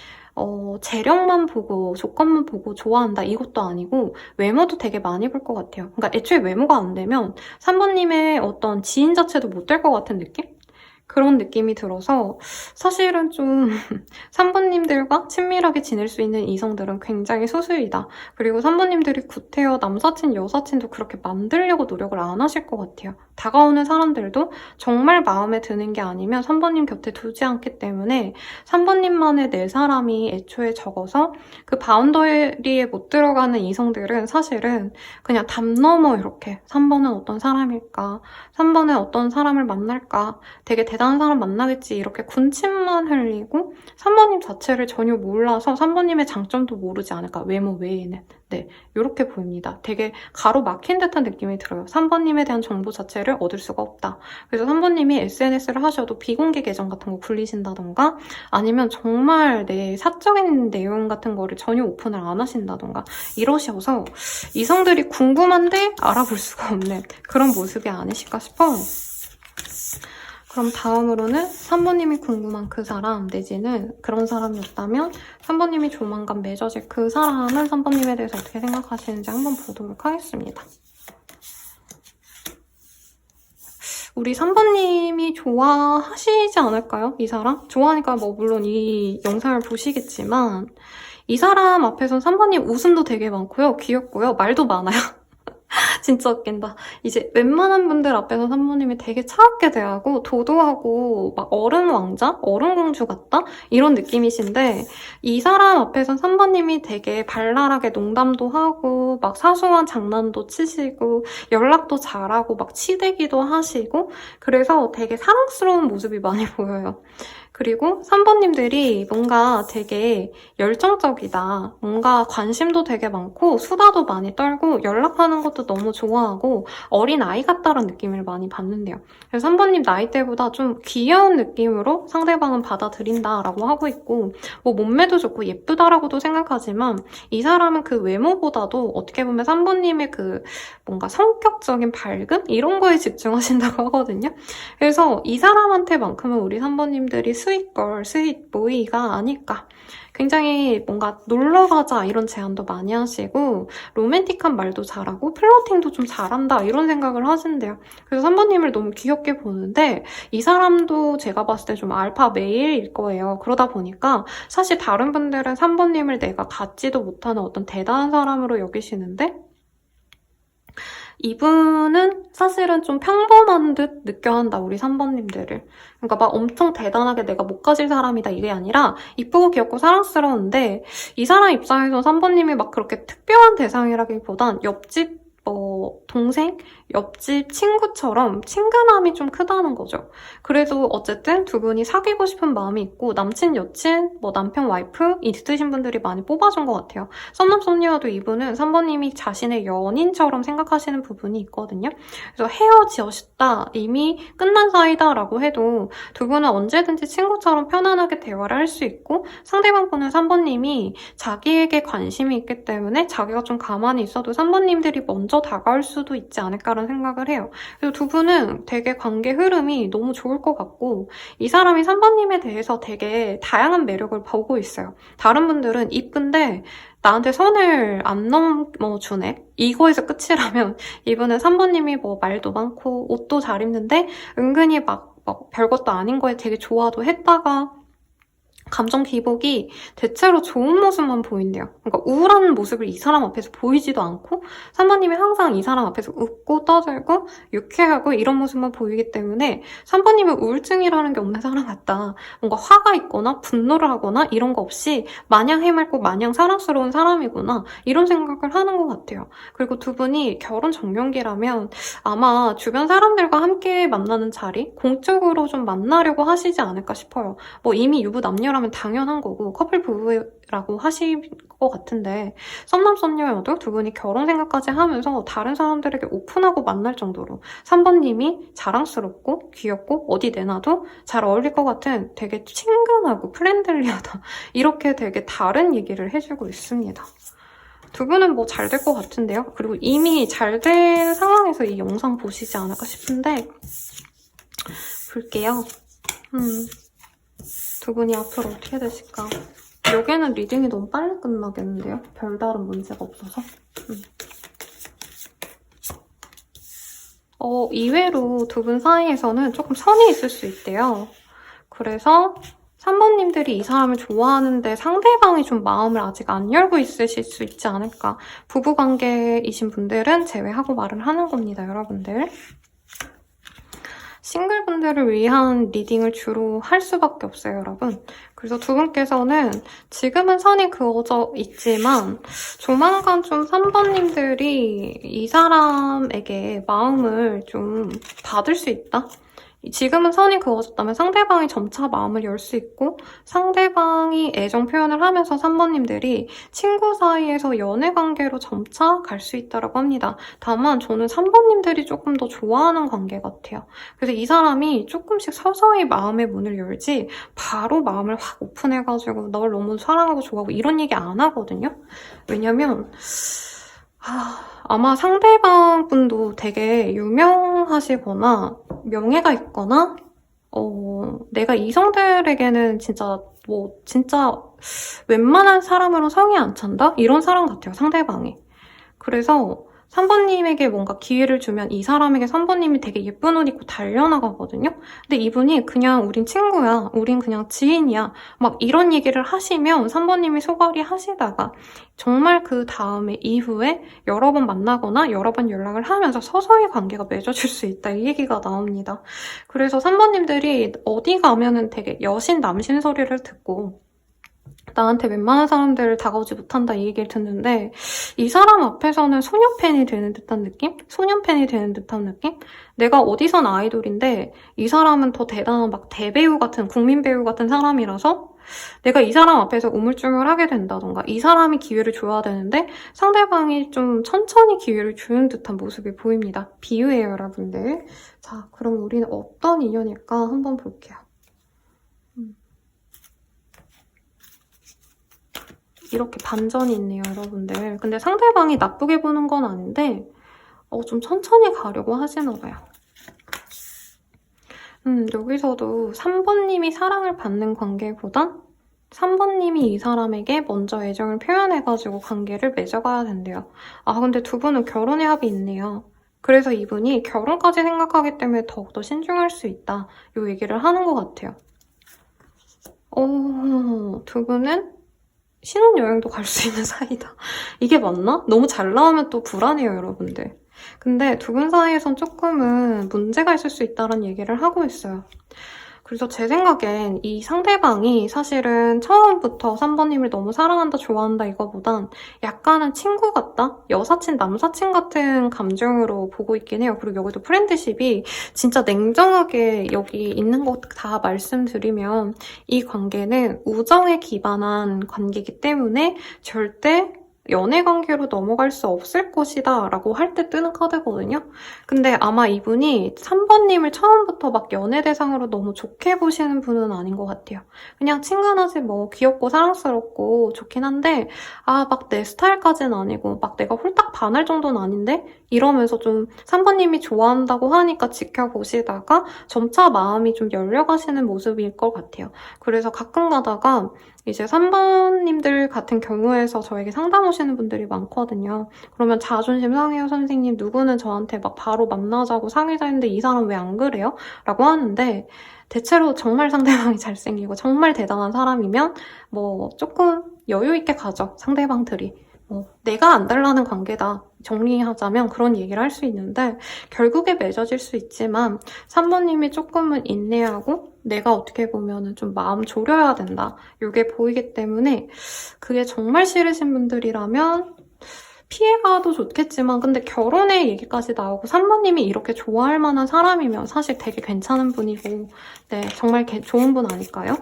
재력만 보고 조건만 보고 좋아한다, 이것도 아니고 외모도 되게 많이 볼 것 같아요. 그러니까 애초에 외모가 안 되면 3번님의 어떤 지인 자체도 못 될 것 같은 느낌? 그런 느낌이 들어서 사실은 좀 3번님들과 친밀하게 지낼 수 있는 이성들은 굉장히 소수이다. 그리고 3번님들이 구태여 남사친, 여사친도 그렇게 만들려고 노력을 안 하실 것 같아요. 다가오는 사람들도 정말 마음에 드는 게 아니면 3번님 곁에 두지 않기 때문에 3번님만의 내 사람이 애초에 적어서 그 바운더리에 못 들어가는 이성들은 사실은 그냥 담 넘어 이렇게 3번은 어떤 사람일까? 3번은 어떤 사람을 만날까? 되게 대단한 사람 만나겠지 이렇게 군침만 흘리고 3번님 자체를 전혀 몰라서 3번님의 장점도 모르지 않을까, 외모 외에는. 네, 이렇게 보입니다. 되게 가로막힌 듯한 느낌이 들어요. 3번님에 대한 정보 자체를 얻을 수가 없다. 그래서 3번님이 SNS를 하셔도 비공개 계정 같은 거 굴리신다던가 아니면 정말 내 사적인 내용 같은 거를 전혀 오픈을 안 하신다던가 이러셔서 이성들이 궁금한데 알아볼 수가 없는 그런 모습이 아니실까 싶어요. 그럼 다음으로는 3번님이 궁금한 그 사람 내지는 그런 사람이었다면 3번님이 조만간 맺어질 그 사람은 3번님에 대해서 어떻게 생각하시는지 한번 보도록 하겠습니다. 우리 3번님이 좋아하시지 않을까요? 이 사람? 좋아하니까 뭐 물론 이 영상을 보시겠지만 이 사람 앞에선 3번님 웃음도 되게 많고요. 귀엽고요. 말도 많아요. 진짜 웃긴다. 이제 웬만한 분들 앞에서 3번님이 되게 차갑게 대하고 도도하고 막 어른 왕자? 어른 공주 같다? 이런 느낌이신데 이 사람 앞에선 3번님이 되게 발랄하게 농담도 하고 막 사소한 장난도 치시고 연락도 잘하고 막 치대기도 하시고 그래서 되게 사랑스러운 모습이 많이 보여요. 그리고 3번님들이 뭔가 되게 열정적이다. 뭔가 관심도 되게 많고 수다도 많이 떨고 연락하는 것도 너무 좋아하고 어린 아이 같다는 느낌을 많이 받는데요. 그래서 3번님 나이대보다 좀 귀여운 느낌으로 상대방은 받아들인다라고 하고 있고 뭐 몸매도 좋고 예쁘다라고도 생각하지만 이 사람은 그 외모보다도 어떻게 보면 3번님의 그 뭔가 성격적인 밝음? 이런 거에 집중하신다고 하거든요. 그래서 이 사람한테만큼은 우리 3번님들이 스윗걸, 스윗보이가 아닐까. 굉장히 뭔가 놀러가자 이런 제안도 많이 하시고 로맨틱한 말도 잘하고 플러팅도 좀 잘한다 이런 생각을 하신대요. 그래서 3번님을 너무 귀엽게 보는데 이 사람도 제가 봤을 때 좀 알파 메일일 거예요. 그러다 보니까 사실 다른 분들은 3번님을 내가 갖지도 못하는 어떤 대단한 사람으로 여기시는데 이분은 사실은 좀 평범한 듯 느껴야 한다, 우리 3번님들을. 그러니까 막 엄청 대단하게 내가 못 가질 사람이다 이게 아니라 이쁘고 귀엽고 사랑스러운데 이 사람 입장에서 3번님이 막 그렇게 특별한 대상이라기보단 옆집 동생? 옆집 친구처럼 친근함이 좀 크다는 거죠. 그래도 어쨌든 두 분이 사귀고 싶은 마음이 있고 남친, 여친, 뭐 남편, 와이프 있으신 분들이 많이 뽑아준 것 같아요. 썸남 썸녀도 이분은 3번님이 자신의 연인처럼 생각하시는 부분이 있거든요. 그래서 헤어지었다, 이미 끝난 사이다라고 해도 두 분은 언제든지 친구처럼 편안하게 대화를 할 수 있고 상대방 분은 3번님이 자기에게 관심이 있기 때문에 자기가 좀 가만히 있어도 3번님들이 먼저 다가올 수도 있지 않을까라는 생각을 해요. 그래서 두 분은 되게 관계 흐름이 너무 좋을 것 같고 이 사람이 3번님에 대해서 되게 다양한 매력을 보고 있어요. 다른 분들은 이쁜데 나한테 선을 안 넘어주네? 이거에서 끝이라면 이분은 3번님이 뭐 말도 많고 옷도 잘 입는데 은근히 막 별것도 아닌 거에 되게 좋아도 했다가 감정 기복이 대체로 좋은 모습만 보인대요. 그러니까 우울한 모습을 이 사람 앞에서 보이지도 않고 3번님이 항상 이 사람 앞에서 웃고 떠들고 유쾌하고 이런 모습만 보이기 때문에 3번님은 우울증이라는 게 없는 사람 같다. 뭔가 화가 있거나 분노를 하거나 이런 거 없이 마냥 해맑고 마냥 사랑스러운 사람이구나 이런 생각을 하는 것 같아요. 그리고 두 분이 결혼 정년기라면 아마 주변 사람들과 함께 만나는 자리 공적으로 좀 만나려고 하시지 않을까 싶어요. 뭐 이미 유부남녀라 하면 당연한 거고 커플 부부라고 하실 것 같은데 썸남 썸녀여도 두 분이 결혼 생각까지 하면서 다른 사람들에게 오픈하고 만날 정도로 3번님이 자랑스럽고 귀엽고 어디 내놔도 잘 어울릴 것 같은 되게 친근하고 프렌들리하다 이렇게 되게 다른 얘기를 해주고 있습니다. 두 분은 뭐 잘 될 것 같은데요. 그리고 이미 잘 된 상황에서 이 영상 보시지 않을까 싶은데 볼게요. 두 분이 앞으로 어떻게 되실까? 여기는 리딩이 너무 빨리 끝나겠는데요? 별다른 문제가 없어서. 이외로 두 분 사이에서는 조금 선이 있을 수 있대요. 그래서 3번님들이 이 사람을 좋아하는데 상대방이 좀 마음을 아직 안 열고 있으실 수 있지 않을까. 부부관계이신 분들은 제외하고 말을 하는 겁니다, 여러분들. 싱글분들을 위한 리딩을 주로 할 수밖에 없어요, 여러분. 그래서 두 분께서는 지금은 선이 그어져 있지만 조만간 좀 3번님들이 이 사람에게 마음을 좀 받을 수 있다? 지금은 선이 그어졌다면 상대방이 점차 마음을 열 수 있고 상대방이 애정 표현을 하면서 3번님들이 친구 사이에서 연애 관계로 점차 갈 수 있다고 합니다. 다만 저는 3번님들이 조금 더 좋아하는 관계 같아요. 그래서 이 사람이 조금씩 서서히 마음의 문을 열지 바로 마음을 확 오픈해가지고 널 너무 사랑하고 좋아하고 이런 얘기 안 하거든요. 왜냐면 아마 상대방 분도 되게 유명하시거나 명예가 있거나 내가 이성들에게는 진짜 웬만한 사람으로 성이 안 찬다? 이런 사람 같아요, 상대방이. 그래서 3번님에게 뭔가 기회를 주면 이 사람에게 3번님이 되게 예쁜 옷 입고 달려나가거든요? 근데 이분이 그냥 우린 친구야, 우린 그냥 지인이야 막 이런 얘기를 하시면 3번님이 소갈이 하시다가 정말 그 다음에 이후에 여러 번 만나거나 여러 번 연락을 하면서 서서히 관계가 맺어질 수 있다 이 얘기가 나옵니다. 그래서 3번님들이 어디 가면은 되게 여신 남신 소리를 듣고 나한테 웬만한 사람들 다가오지 못한다 이 얘기를 듣는데 이 사람 앞에서는 소녀팬이 되는 듯한 느낌? 소년팬이 되는 듯한 느낌? 내가 어디선 아이돌인데 이 사람은 더 대단한 막 대배우 같은 국민 배우 같은 사람이라서 내가 이 사람 앞에서 우물쭈물하게 된다던가 이 사람이 기회를 줘야 되는데 상대방이 좀 천천히 기회를 주는 듯한 모습이 보입니다. 비유예요, 여러분들. 자, 그럼 우리는 어떤 인연일까 한번 볼게요. 이렇게 반전이 있네요, 여러분들. 근데 상대방이 나쁘게 보는 건 아닌데 좀 천천히 가려고 하시나 봐요. 여기서도 3번님이 사랑을 받는 관계보단 3번님이 이 사람에게 먼저 애정을 표현해가지고 관계를 맺어가야 된대요. 근데 두 분은 결혼의 합이 있네요. 그래서 이분이 결혼까지 생각하기 때문에 더욱더 신중할 수 있다. 이 얘기를 하는 것 같아요. 두 분은 신혼여행도 갈 수 있는 사이다. 이게 맞나? 너무 잘 나오면 또 불안해요, 여러분들. 근데 두 분 사이에선 조금은 문제가 있을 수 있다는 얘기를 하고 있어요. 그래서 제 생각엔 이 상대방이 사실은 처음부터 3번님을 너무 사랑한다, 좋아한다 이거보단 약간은 친구 같다? 여사친, 남사친 같은 감정으로 보고 있긴 해요. 그리고 여기도 프렌드십이 진짜 냉정하게 여기 있는 것 다 말씀드리면 이 관계는 우정에 기반한 관계이기 때문에 절대 연애 관계로 넘어갈 수 없을 것이다 라고 할 때 뜨는 카드거든요. 근데 아마 이분이 3번님을 처음부터 막 연애 대상으로 너무 좋게 보시는 분은 아닌 것 같아요. 그냥 친근하지 뭐 귀엽고 사랑스럽고 좋긴 한데 막 내 스타일까지는 아니고 막 내가 홀딱 반할 정도는 아닌데? 이러면서 좀 3번님이 좋아한다고 하니까 지켜보시다가 점차 마음이 좀 열려가시는 모습일 것 같아요. 그래서 가끔 가다가 이제 3번님들 같은 경우에서 저에게 상담 오시는 분들이 많거든요. 그러면 자존심 상해요, 선생님. 누구는 저한테 막 바로 만나자고 사귀자 했는데 이 사람 왜 안 그래요? 라고 하는데 대체로 정말 상대방이 잘생기고 정말 대단한 사람이면 뭐 조금 여유 있게 가죠, 상대방들이. 내가 안 달라는 관계다. 정리하자면 그런 얘기를 할 수 있는데 결국에 맺어질 수 있지만 3번님이 조금은 인내하고 내가 어떻게 보면은 좀 마음 졸여야 된다. 이게 보이기 때문에 그게 정말 싫으신 분들이라면 피해가도 좋겠지만 근데 결혼의 얘기까지 나오고 3번님이 이렇게 좋아할 만한 사람이면 사실 되게 괜찮은 분이고 네, 정말 좋은 분 아닐까요?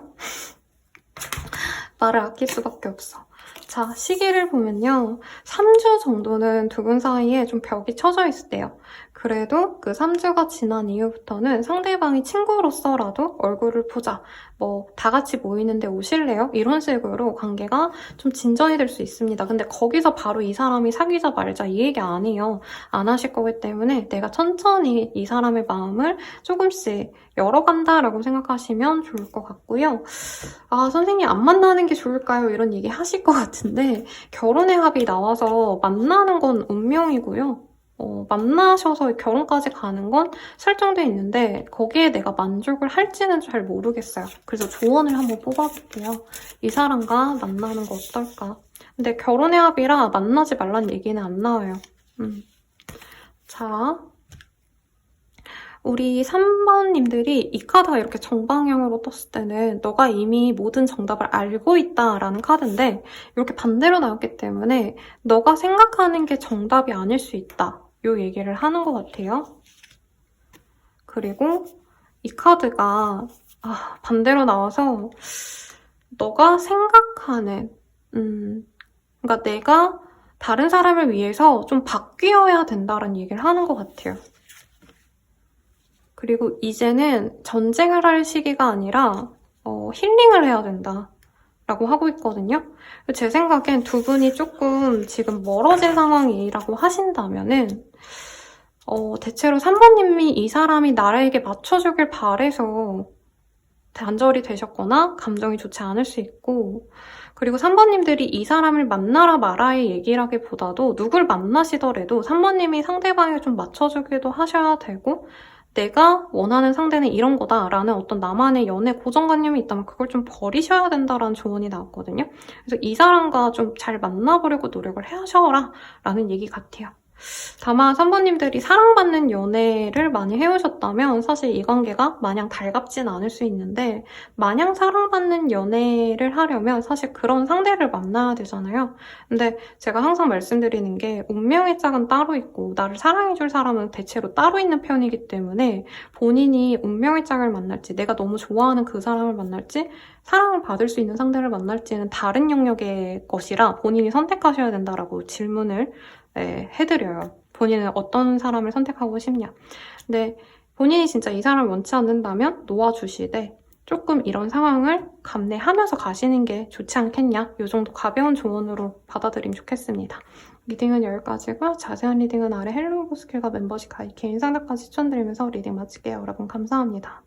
말을 아낄 수밖에 없어. 자, 시기를 보면요. 3주 정도는 두 분 사이에 좀 벽이 쳐져 있대요. 그래도 그 3주가 지난 이후부터는 상대방이 친구로서라도 얼굴을 보자. 뭐 다 같이 모이는데 오실래요? 이런 식으로 관계가 좀 진전이 될 수 있습니다. 근데 거기서 바로 이 사람이 사귀자 말자 이 얘기 아니에요. 안 하실 거기 때문에 내가 천천히 이 사람의 마음을 조금씩 열어간다라고 생각하시면 좋을 것 같고요. 선생님 안 만나는 게 좋을까요? 이런 얘기 하실 것 같은데 결혼의 합이 나와서 만나는 건 운명이고요. 만나셔서 결혼까지 가는 건 설정돼 있는데 거기에 내가 만족을 할지는 잘 모르겠어요. 그래서 조언을 한번 뽑아볼게요. 이 사람과 만나는 거 어떨까? 근데 결혼의 합이라 만나지 말란 얘기는 안 나와요. 자, 우리 3번님들이 이 카드가 이렇게 정방향으로 떴을 때는 너가 이미 모든 정답을 알고 있다라는 카드인데 이렇게 반대로 나왔기 때문에 너가 생각하는 게 정답이 아닐 수 있다. 이 얘기를 하는 것 같아요. 그리고 이 카드가 반대로 나와서 너가 생각하는 그러니까 내가 다른 사람을 위해서 좀 바뀌어야 된다는 얘기를 하는 것 같아요. 그리고 이제는 전쟁을 할 시기가 아니라 힐링을 해야 된다 라고 하고 있거든요. 제 생각엔 두 분이 조금 지금 멀어진 상황이라고 하신다면은 대체로 3번님이 이 사람이 나에게 맞춰주길 바래서 단절이 되셨거나 감정이 좋지 않을 수 있고, 그리고 3번님들이 이 사람을 만나라 마라의 얘기라기보다도 누굴 만나시더라도 3번님이 상대방에 좀 맞춰주기도 하셔야 되고, 내가 원하는 상대는 이런 거다라는 어떤 나만의 연애 고정관념이 있다면 그걸 좀 버리셔야 된다라는 조언이 나왔거든요. 그래서 이 사람과 좀 잘 만나보려고 노력을 하셔라 라는 얘기 같아요. 다만 3번님들이 사랑받는 연애를 많이 해오셨다면 사실 이 관계가 마냥 달갑진 않을 수 있는데, 마냥 사랑받는 연애를 하려면 사실 그런 상대를 만나야 되잖아요. 근데 제가 항상 말씀드리는 게 운명의 짝은 따로 있고 나를 사랑해줄 사람은 대체로 따로 있는 편이기 때문에 본인이 운명의 짝을 만날지, 내가 너무 좋아하는 그 사람을 만날지, 사랑을 받을 수 있는 상대를 만날지는 다른 영역의 것이라 본인이 선택하셔야 된다라고 질문을 해드려요. 본인은 어떤 사람을 선택하고 싶냐. 근데 본인이 진짜 이 사람을 원치 않는다면 놓아주시되 조금 이런 상황을 감내하면서 가시는 게 좋지 않겠냐. 이 정도 가벼운 조언으로 받아들이면 좋겠습니다. 리딩은 여기까지고 자세한 리딩은 아래 헬로우 스킬과 멤버십 가입 개인 상담까지 추천드리면서 리딩 마칠게요. 여러분 감사합니다.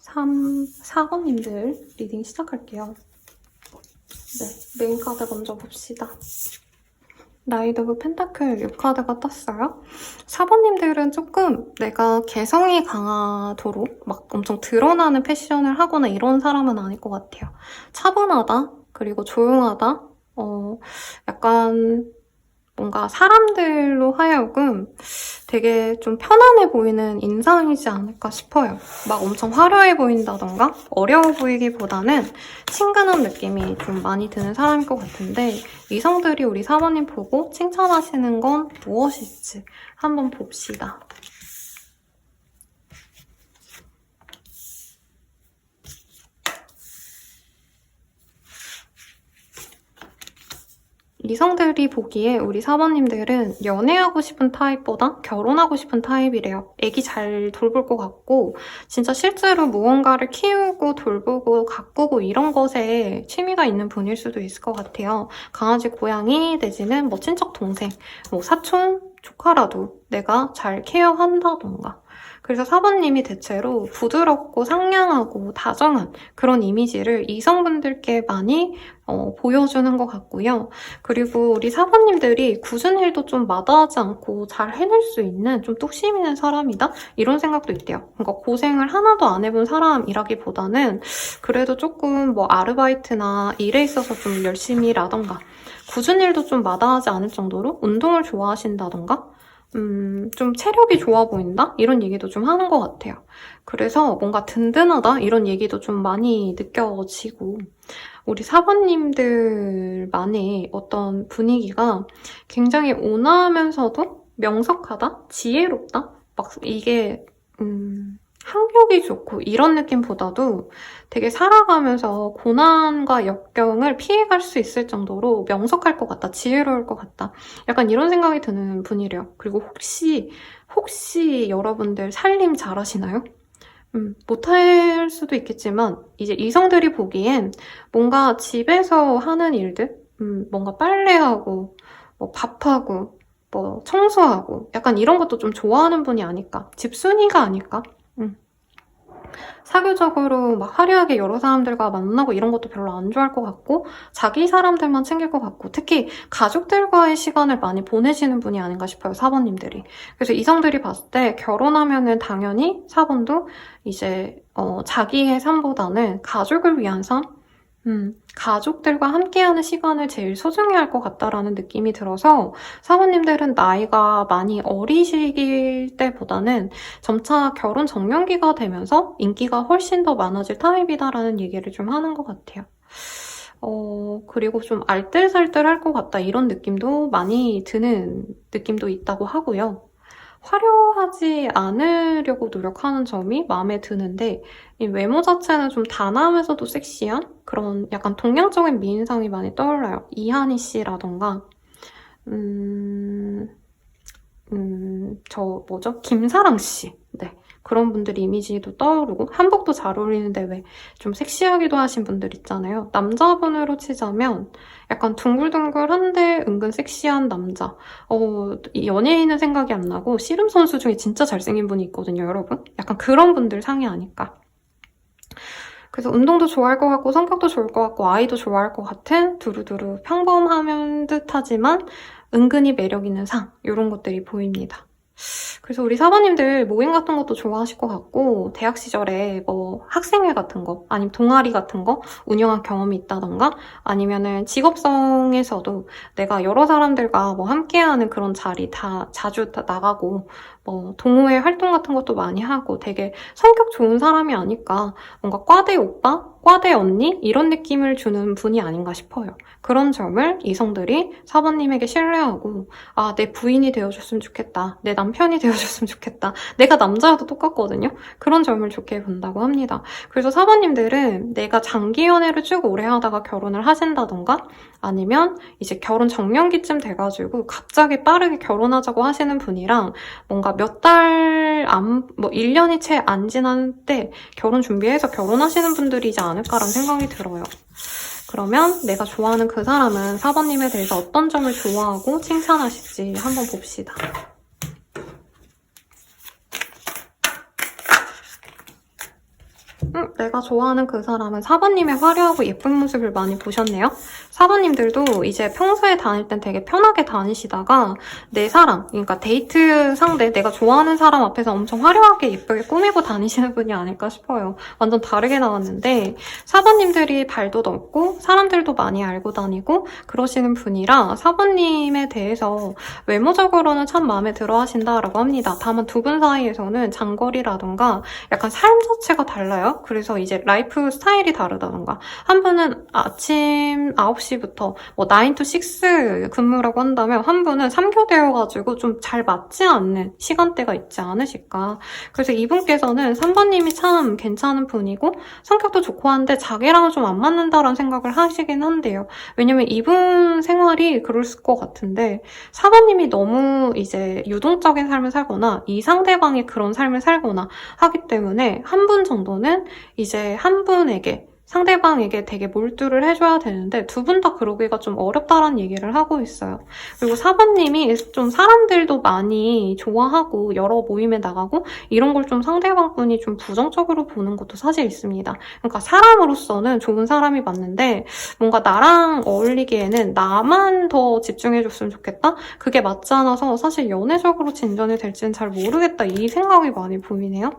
4번님들 리딩 시작할게요. 네, 메인 카드 먼저 봅시다. 나이트 오브 펜타클 6카드가 떴어요. 4번님들은 조금 내가 개성이 강하도록 막 엄청 드러나는 패션을 하거나 이런 사람은 아닐 것 같아요. 차분하다, 그리고 조용하다, 약간 뭔가 사람들로 하여금 되게 좀 편안해 보이는 인상이지 않을까 싶어요. 막 엄청 화려해 보인다던가 어려워 보이기보다는 친근한 느낌이 좀 많이 드는 사람일 것 같은데 이성들이 우리 사모님 보고 칭찬하시는 건 무엇일지 한번 봅시다. 이성들이 보기에 우리 사모님들은 연애하고 싶은 타입보다 결혼하고 싶은 타입이래요. 애기 잘 돌볼 것 같고 진짜 실제로 무언가를 키우고 돌보고 가꾸고 이런 것에 취미가 있는 분일 수도 있을 것 같아요. 강아지, 고양이 내지는 뭐 친척 동생, 뭐 사촌, 조카라도 내가 잘 케어한다던가. 그래서 4번님이 대체로 부드럽고 상냥하고 다정한 그런 이미지를 이성분들께 많이 보여주는 것 같고요. 그리고 우리 4번님들이 굳은 일도 좀 마다하지 않고 잘 해낼 수 있는 좀 뚝심 있는 사람이다? 이런 생각도 있대요. 그러니까 고생을 하나도 안 해본 사람이라기보다는 그래도 조금 뭐 아르바이트나 일에 있어서 좀 열심히 일하던가 굳은 일도 좀 마다하지 않을 정도로 운동을 좋아하신다던가 좀 체력이 좋아 보인다? 이런 얘기도 좀 하는 것 같아요. 그래서 뭔가 든든하다? 이런 얘기도 좀 많이 느껴지고 우리 사번님들만의 어떤 분위기가 굉장히 온화하면서도 명석하다? 지혜롭다? 막 이게 학력이 좋고 이런 느낌보다도 되게 살아가면서 고난과 역경을 피해갈 수 있을 정도로 명석할 것 같다, 지혜로울 것 같다. 약간 이런 생각이 드는 분이래요. 그리고 혹시 여러분들 살림 잘하시나요? 못할 수도 있겠지만 이제 이성들이 보기엔 뭔가 집에서 하는 일들, 뭔가 빨래하고 뭐 밥하고 뭐 청소하고 약간 이런 것도 좀 좋아하는 분이 아닐까? 집순이가 아닐까? 사교적으로 막 화려하게 여러 사람들과 만나고 이런 것도 별로 안 좋아할 것 같고 자기 사람들만 챙길 것 같고 특히 가족들과의 시간을 많이 보내시는 분이 아닌가 싶어요, 4번님들이. 그래서 이성들이 봤을 때 결혼하면은 당연히 4번도 이제 자기의 삶보다는 가족을 위한 삶? 가족들과 함께하는 시간을 제일 소중히 할 것 같다라는 느낌이 들어서 사모님들은 나이가 많이 어리실 때보다는 점차 결혼 정년기가 되면서 인기가 훨씬 더 많아질 타입이다라는 얘기를 좀 하는 것 같아요. 그리고 좀 알뜰살뜰할 것 같다 이런 느낌도 많이 드는 느낌도 있다고 하고요. 화려하지 않으려고 노력하는 점이 마음에 드는데 이 외모 자체는 좀 단아하면서도 섹시한 그런 약간 동양적인 미인상이 많이 떠올라요. 이하니 씨라던가 김사랑 씨. 네. 그런 분들 이미지도 떠오르고 한복도 잘 어울리는데 왜 좀 섹시하기도 하신 분들 있잖아요. 남자분으로 치자면 약간 둥글둥글한데 은근 섹시한 남자. 연예인은 생각이 안 나고 씨름 선수 중에 진짜 잘생긴 분이 있거든요, 여러분. 약간 그런 분들 상이 아닐까. 그래서 운동도 좋아할 것 같고 성격도 좋을 것 같고 아이도 좋아할 것 같은 두루두루 평범하면 듯하지만 은근히 매력 있는 상 이런 것들이 보입니다. 그래서 우리 사모님들 모임 같은 것도 좋아하실 것 같고 대학 시절에 뭐 학생회 같은 거 아니면 동아리 같은 거 운영한 경험이 있다던가 아니면은 직업성에서도 내가 여러 사람들과 뭐 함께하는 그런 자리 다 자주 나가고 뭐 동호회 활동 같은 것도 많이 하고 되게 성격 좋은 사람이 아닐까 뭔가 과대 오빠? 과대 언니? 이런 느낌을 주는 분이 아닌가 싶어요. 그런 점을 이성들이 사모님에게 신뢰하고 내 부인이 되어줬으면 좋겠다. 내 남편이 되어줬으면 좋겠다. 내가 남자여도 똑같거든요. 그런 점을 좋게 본다고 합니다. 그래서 사모님들은 내가 장기 연애를 쭉 오래 하다가 결혼을 하신다던가 아니면 이제 결혼 정년기쯤 돼가지고 갑자기 빠르게 결혼하자고 하시는 분이랑 뭔가 몇 달 1년이 채 안 지난 때 결혼 준비해서 결혼하시는 분들이지 않을까라는 생각이 들어요. 그러면 내가 좋아하는 그 사람은 4번님에 대해서 어떤 점을 좋아하고 칭찬하실지 한번 봅시다. 내가 좋아하는 그 사람은 4번님의 화려하고 예쁜 모습을 많이 보셨네요. 4번님들도 이제 평소에 다닐 땐 되게 편하게 다니시다가 내 사람, 그러니까 데이트 상대, 내가 좋아하는 사람 앞에서 엄청 화려하게 예쁘게 꾸미고 다니시는 분이 아닐까 싶어요. 완전 다르게 나왔는데 4번님들이 발도 넓고 사람들도 많이 알고 다니고 그러시는 분이라 4번님에 대해서 외모적으로는 참 마음에 들어 하신다라고 합니다. 다만 두 분 사이에서는 장거리라던가 약간 삶 자체가 달라요. 그래서 이제 라이프 스타일이 다르다던가 한 분은 아침 9시부터 뭐 9 to 6 근무라고 한다면 한 분은 3교대여가지고 좀 잘 맞지 않는 시간대가 있지 않으실까. 그래서 이분께서는 3번님이 참 괜찮은 분이고 성격도 좋고 한데 자기랑은 좀 안 맞는다라는 생각을 하시긴 한데요. 왜냐면 이분 생활이 그럴 것 같은데 4번님이 너무 이제 유동적인 삶을 살거나 이 상대방이 그런 삶을 살거나 하기 때문에 한 분 정도는 이제 한 분에게 상대방에게 되게 몰두를 해줘야 되는데 두 분 다 그러기가 좀 어렵다라는 얘기를 하고 있어요. 그리고 4번님이 좀 사람들도 많이 좋아하고 여러 모임에 나가고 이런 걸 좀 상대방 분이 좀 부정적으로 보는 것도 사실 있습니다. 그러니까 사람으로서는 좋은 사람이 맞는데 뭔가 나랑 어울리기에는 나만 더 집중해줬으면 좋겠다? 그게 맞지 않아서 사실 연애적으로 진전이 될지는 잘 모르겠다 이 생각이 많이 보이네요.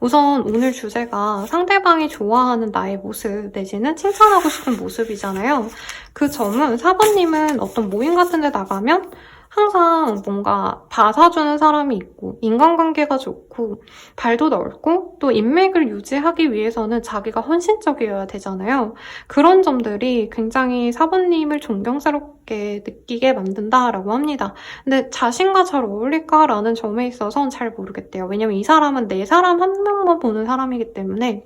우선 오늘 주제가 상대방이 좋아하는 나의 모습 내지는 칭찬하고 싶은 모습이잖아요. 그 점은 4번님은 어떤 모임 같은 데 나가면 항상 뭔가 봐사주는 사람이 있고 인간관계가 좋고 발도 넓고 또 인맥을 유지하기 위해서는 자기가 헌신적이어야 되잖아요. 그런 점들이 굉장히 4번님을 존경스럽게 느끼게 만든다라고 합니다. 근데 자신과 잘 어울릴까라는 점에 있어서는 잘 모르겠대요. 왜냐면 이 사람은 내 사람 한 명만 보는 사람이기 때문에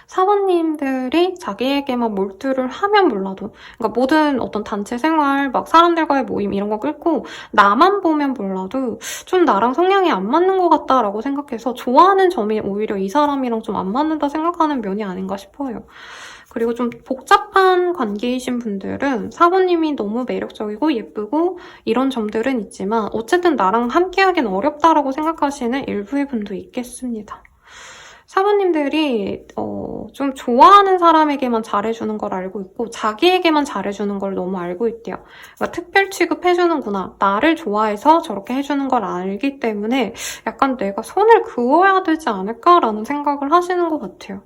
4번님들이 자기에게만 몰두를 하면 몰라도 그러니까 모든 어떤 단체 생활, 막 사람들과의 모임 이런 거 끌고 나만 보면 몰라도 좀 나랑 성향이 안 맞는 것 같다라고 생각해서 좋아하는 점이 오히려 이 사람이랑 좀 안 맞는다 생각하는 면이 아닌가 싶어요. 그리고 좀 복잡한 관계이신 분들은 4번님이 너무 매력적이고 예쁘고 이런 점들은 있지만 어쨌든 나랑 함께하기는 어렵다라고 생각하시는 일부의 분도 있겠습니다. 4번님들이 좀 좋아하는 사람에게만 잘해주는 걸 알고 있고 자기에게만 잘해주는 걸 너무 알고 있대요. 그러니까 특별 취급해주는구나. 나를 좋아해서 저렇게 해주는 걸 알기 때문에 약간 내가 선을 그어야 되지 않을까라는 생각을 하시는 것 같아요.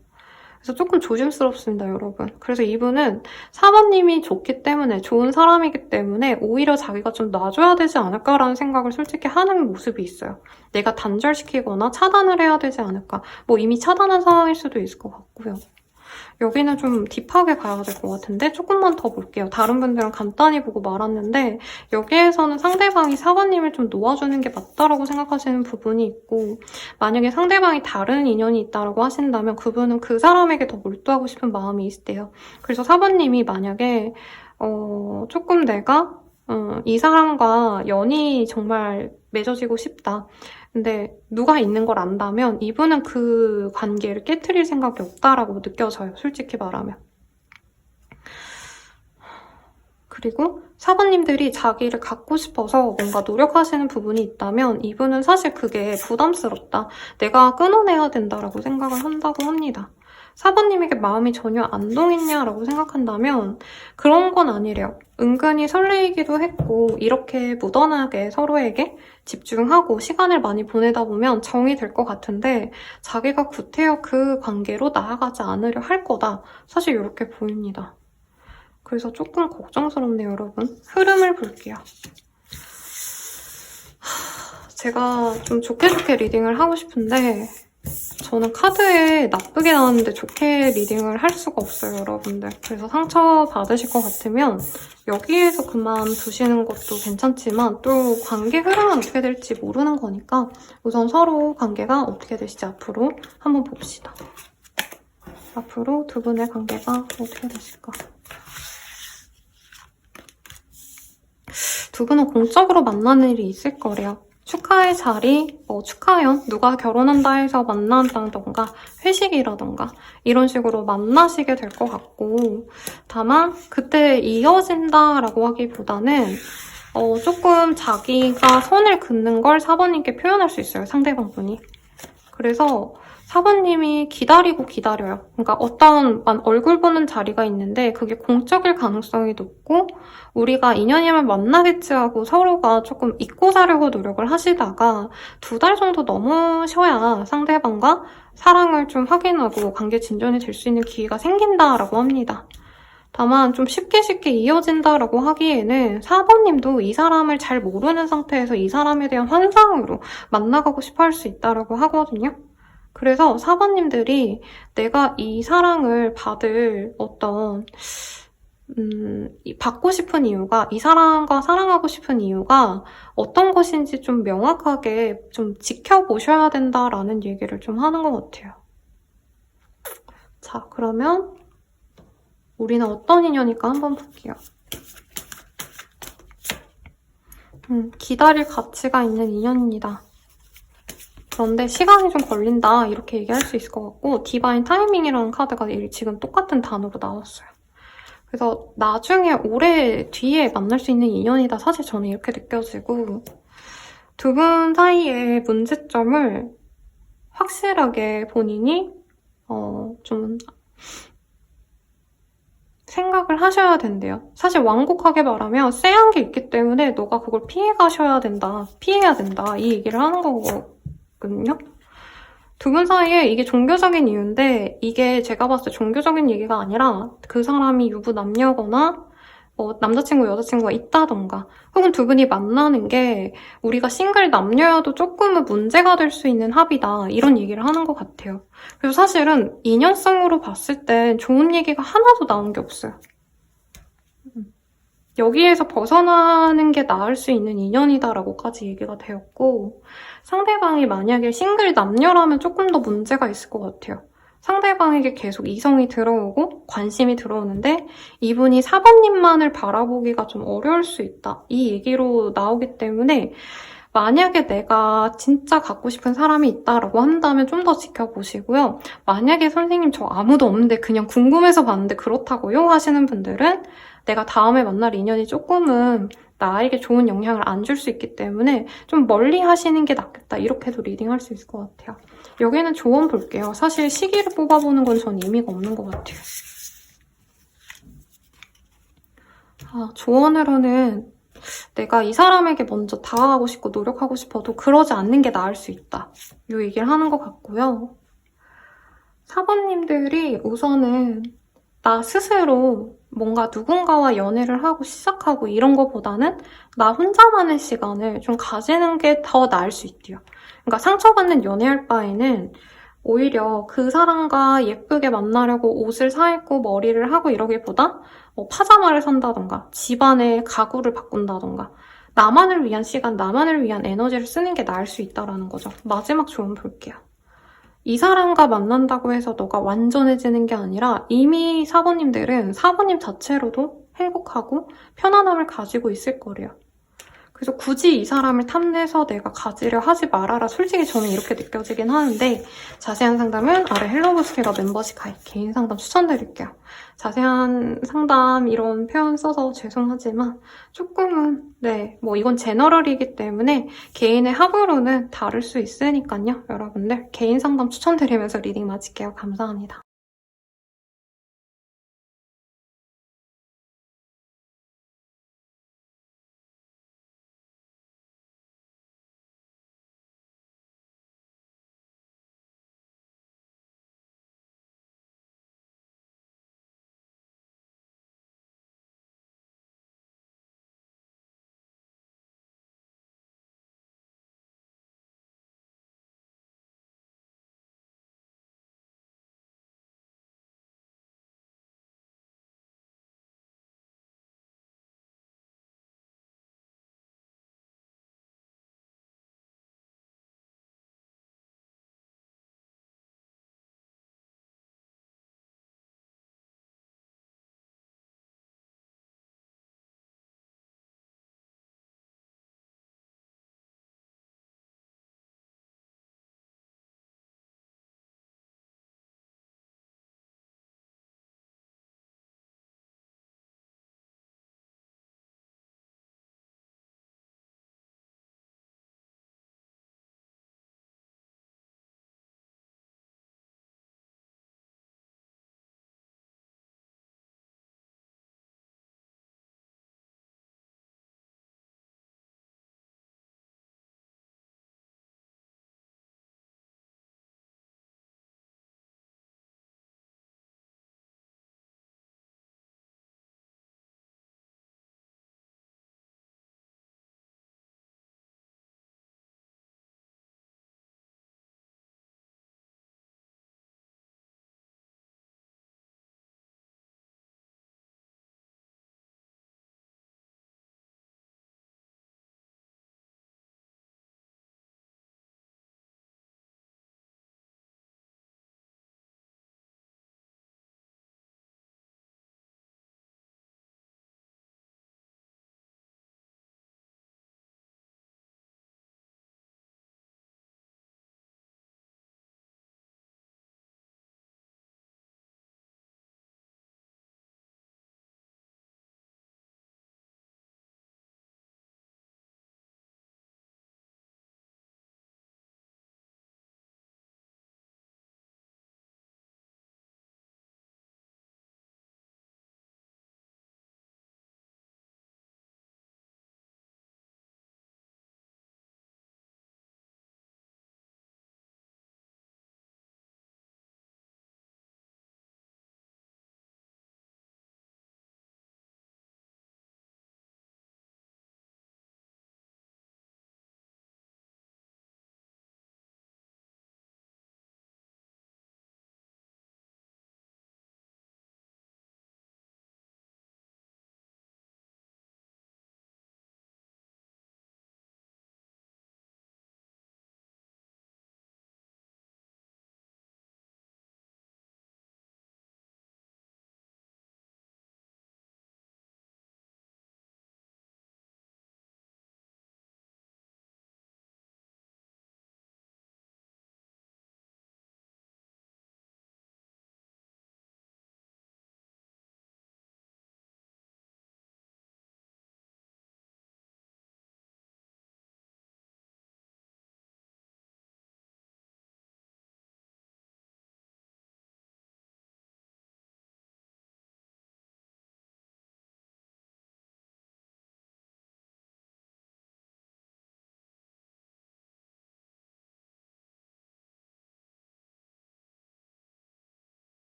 그래서 조금 조심스럽습니다, 여러분. 그래서 이분은 4번님이 좋기 때문에, 좋은 사람이기 때문에 오히려 자기가 좀 놔줘야 되지 않을까라는 생각을 솔직히 하는 모습이 있어요. 내가 단절시키거나 차단을 해야 되지 않을까. 뭐 이미 차단한 상황일 수도 있을 것 같고요. 여기는 좀 딥하게 가야 될 것 같은데 조금만 더 볼게요. 다른 분들은 간단히 보고 말았는데 여기에서는 상대방이 4번님을 좀 놓아주는 게 맞다라고 생각하시는 부분이 있고 만약에 상대방이 다른 인연이 있다라고 하신다면 그분은 그 사람에게 더 몰두하고 싶은 마음이 있대요. 그래서 4번님이 만약에 조금 내가 이 사람과 연이 정말 맺어지고 싶다. 근데 누가 있는 걸 안다면 이분은 그 관계를 깨트릴 생각이 없다라고 느껴져요. 솔직히 말하면. 그리고 4번님들이 자기를 갖고 싶어서 뭔가 노력하시는 부분이 있다면 이분은 사실 그게 부담스럽다. 내가 끊어내야 된다라고 생각을 한다고 합니다. 4번님에게 마음이 전혀 안 동했냐라고 생각한다면 그런 건 아니래요. 은근히 설레이기도 했고 이렇게 무던하게 서로에게 집중하고 시간을 많이 보내다 보면 정이 될 것 같은데 자기가 구태여 그 관계로 나아가지 않으려 할 거다. 사실 이렇게 보입니다. 그래서 조금 걱정스럽네요, 여러분. 흐름을 볼게요. 제가 좀 좋게 리딩을 하고 싶은데 저는 카드에 나쁘게 나왔는데 좋게 리딩을 할 수가 없어요, 여러분들. 그래서 상처 받으실 것 같으면 여기에서 그만두시는 것도 괜찮지만 또 관계 흐름은 어떻게 될지 모르는 거니까 우선 서로 관계가 어떻게 되실지 앞으로 한번 봅시다. 앞으로 두 분의 관계가 어떻게 되실까? 두 분은 공적으로 만나는 일이 있을 거래요. 축하의 자리, 축하연, 누가 결혼한다 해서 만난다던가 회식이라던가 이런 식으로 만나시게 될 것 같고 다만 그때 이어진다라고 하기보다는 조금 자기가 선을 긋는 걸 4번님께 표현할 수 있어요, 상대방분이. 그래서 4번님이 기다리고 기다려요. 그러니까 어떤 얼굴 보는 자리가 있는데 그게 공적일 가능성이 높고 우리가 인연이면 만나겠지 하고 서로가 조금 잊고 자려고 노력을 하시다가 2달 정도 넘으셔야 상대방과 사랑을 좀 확인하고 관계 진전이 될 수 있는 기회가 생긴다라고 합니다. 다만 좀 쉽게 이어진다라고 하기에는 4번님도 이 사람을 잘 모르는 상태에서 이 사람에 대한 환상으로 만나가고 싶어 할 수 있다라고 하거든요. 그래서 4번님들이 내가 이 사랑을 받을 어떤 받고 싶은 이유가, 이 사람과 사랑하고 싶은 이유가 어떤 것인지 좀 명확하게 좀 지켜보셔야 된다라는 얘기를 좀 하는 것 같아요. 자, 그러면 우리는 어떤 인연일까 한번 볼게요. 기다릴 가치가 있는 인연입니다. 그런데 시간이 좀 걸린다 이렇게 얘기할 수 있을 것 같고 디바인 타이밍이라는 카드가 지금 똑같은 단어로 나왔어요. 그래서 나중에 오래 뒤에 만날 수 있는 인연이다 사실 저는 이렇게 느껴지고 두 분 사이의 문제점을 확실하게 본인이 좀 생각을 하셔야 된대요. 사실 완곡하게 말하면 쎄한 게 있기 때문에 너가 그걸 피해야 된다 이 얘기를 하는 거거든요. 두 분 사이에 이게 종교적인 이유인데 이게 제가 봤을 때 종교적인 얘기가 아니라 그 사람이 유부남녀거나 남자친구 여자친구가 있다던가 혹은 두 분이 만나는 게 우리가 싱글 남녀여도 조금은 문제가 될 수 있는 합이다 이런 얘기를 하는 것 같아요. 그래서 사실은 인연성으로 봤을 땐 좋은 얘기가 하나도 나온 게 없어요. 여기에서 벗어나는 게 나을 수 있는 인연이다라고까지 얘기가 되었고 상대방이 만약에 싱글 남녀라면 조금 더 문제가 있을 것 같아요. 상대방에게 계속 이성이 들어오고 관심이 들어오는데 이분이 4번님만을 바라보기가 좀 어려울 수 있다. 이 얘기로 나오기 때문에 만약에 내가 진짜 갖고 싶은 사람이 있다라고 한다면 좀 더 지켜보시고요. 만약에 선생님 저 아무도 없는데 그냥 궁금해서 봤는데 그렇다고요? 하시는 분들은 내가 다음에 만날 인연이 조금은 나에게 좋은 영향을 안 줄 수 있기 때문에 좀 멀리 하시는 게 낫겠다. 이렇게도 리딩할 수 있을 것 같아요. 여기는 조언 볼게요. 사실 시기를 뽑아보는 건 전 의미가 없는 것 같아요. 조언으로는 내가 이 사람에게 먼저 다가가고 싶고 노력하고 싶어도 그러지 않는 게 나을 수 있다. 이 얘기를 하는 것 같고요. 4번님들이 우선은 나 스스로 뭔가 누군가와 연애를 하고 시작하고 이런 거보다는 나 혼자만의 시간을 좀 가지는 게 더 나을 수 있대요. 그러니까 상처받는 연애할 바에는 오히려 그 사람과 예쁘게 만나려고 옷을 사입고 머리를 하고 이러기보다 파자마를 산다던가 집안의 가구를 바꾼다던가 나만을 위한 시간, 나만을 위한 에너지를 쓰는 게 나을 수 있다는 거죠. 마지막 조언 볼게요. 이 사람과 만난다고 해서 너가 완전해지는 게 아니라 이미 4번님들은 4번님 자체로도 행복하고 편안함을 가지고 있을 거래요. 그래서 굳이 이 사람을 탐내서 내가 가지려 하지 말아라. 솔직히 저는 이렇게 느껴지긴 하는데 자세한 상담은 아래 헬로우스케가 멤버십 가입 개인 상담 추천드릴게요. 자세한 상담 이런 표현 써서 죄송하지만 조금은 이건 제너럴이기 때문에 개인의 합으로는 다를 수 있으니까요. 여러분들 개인 상담 추천드리면서 리딩 마칠게요. 감사합니다.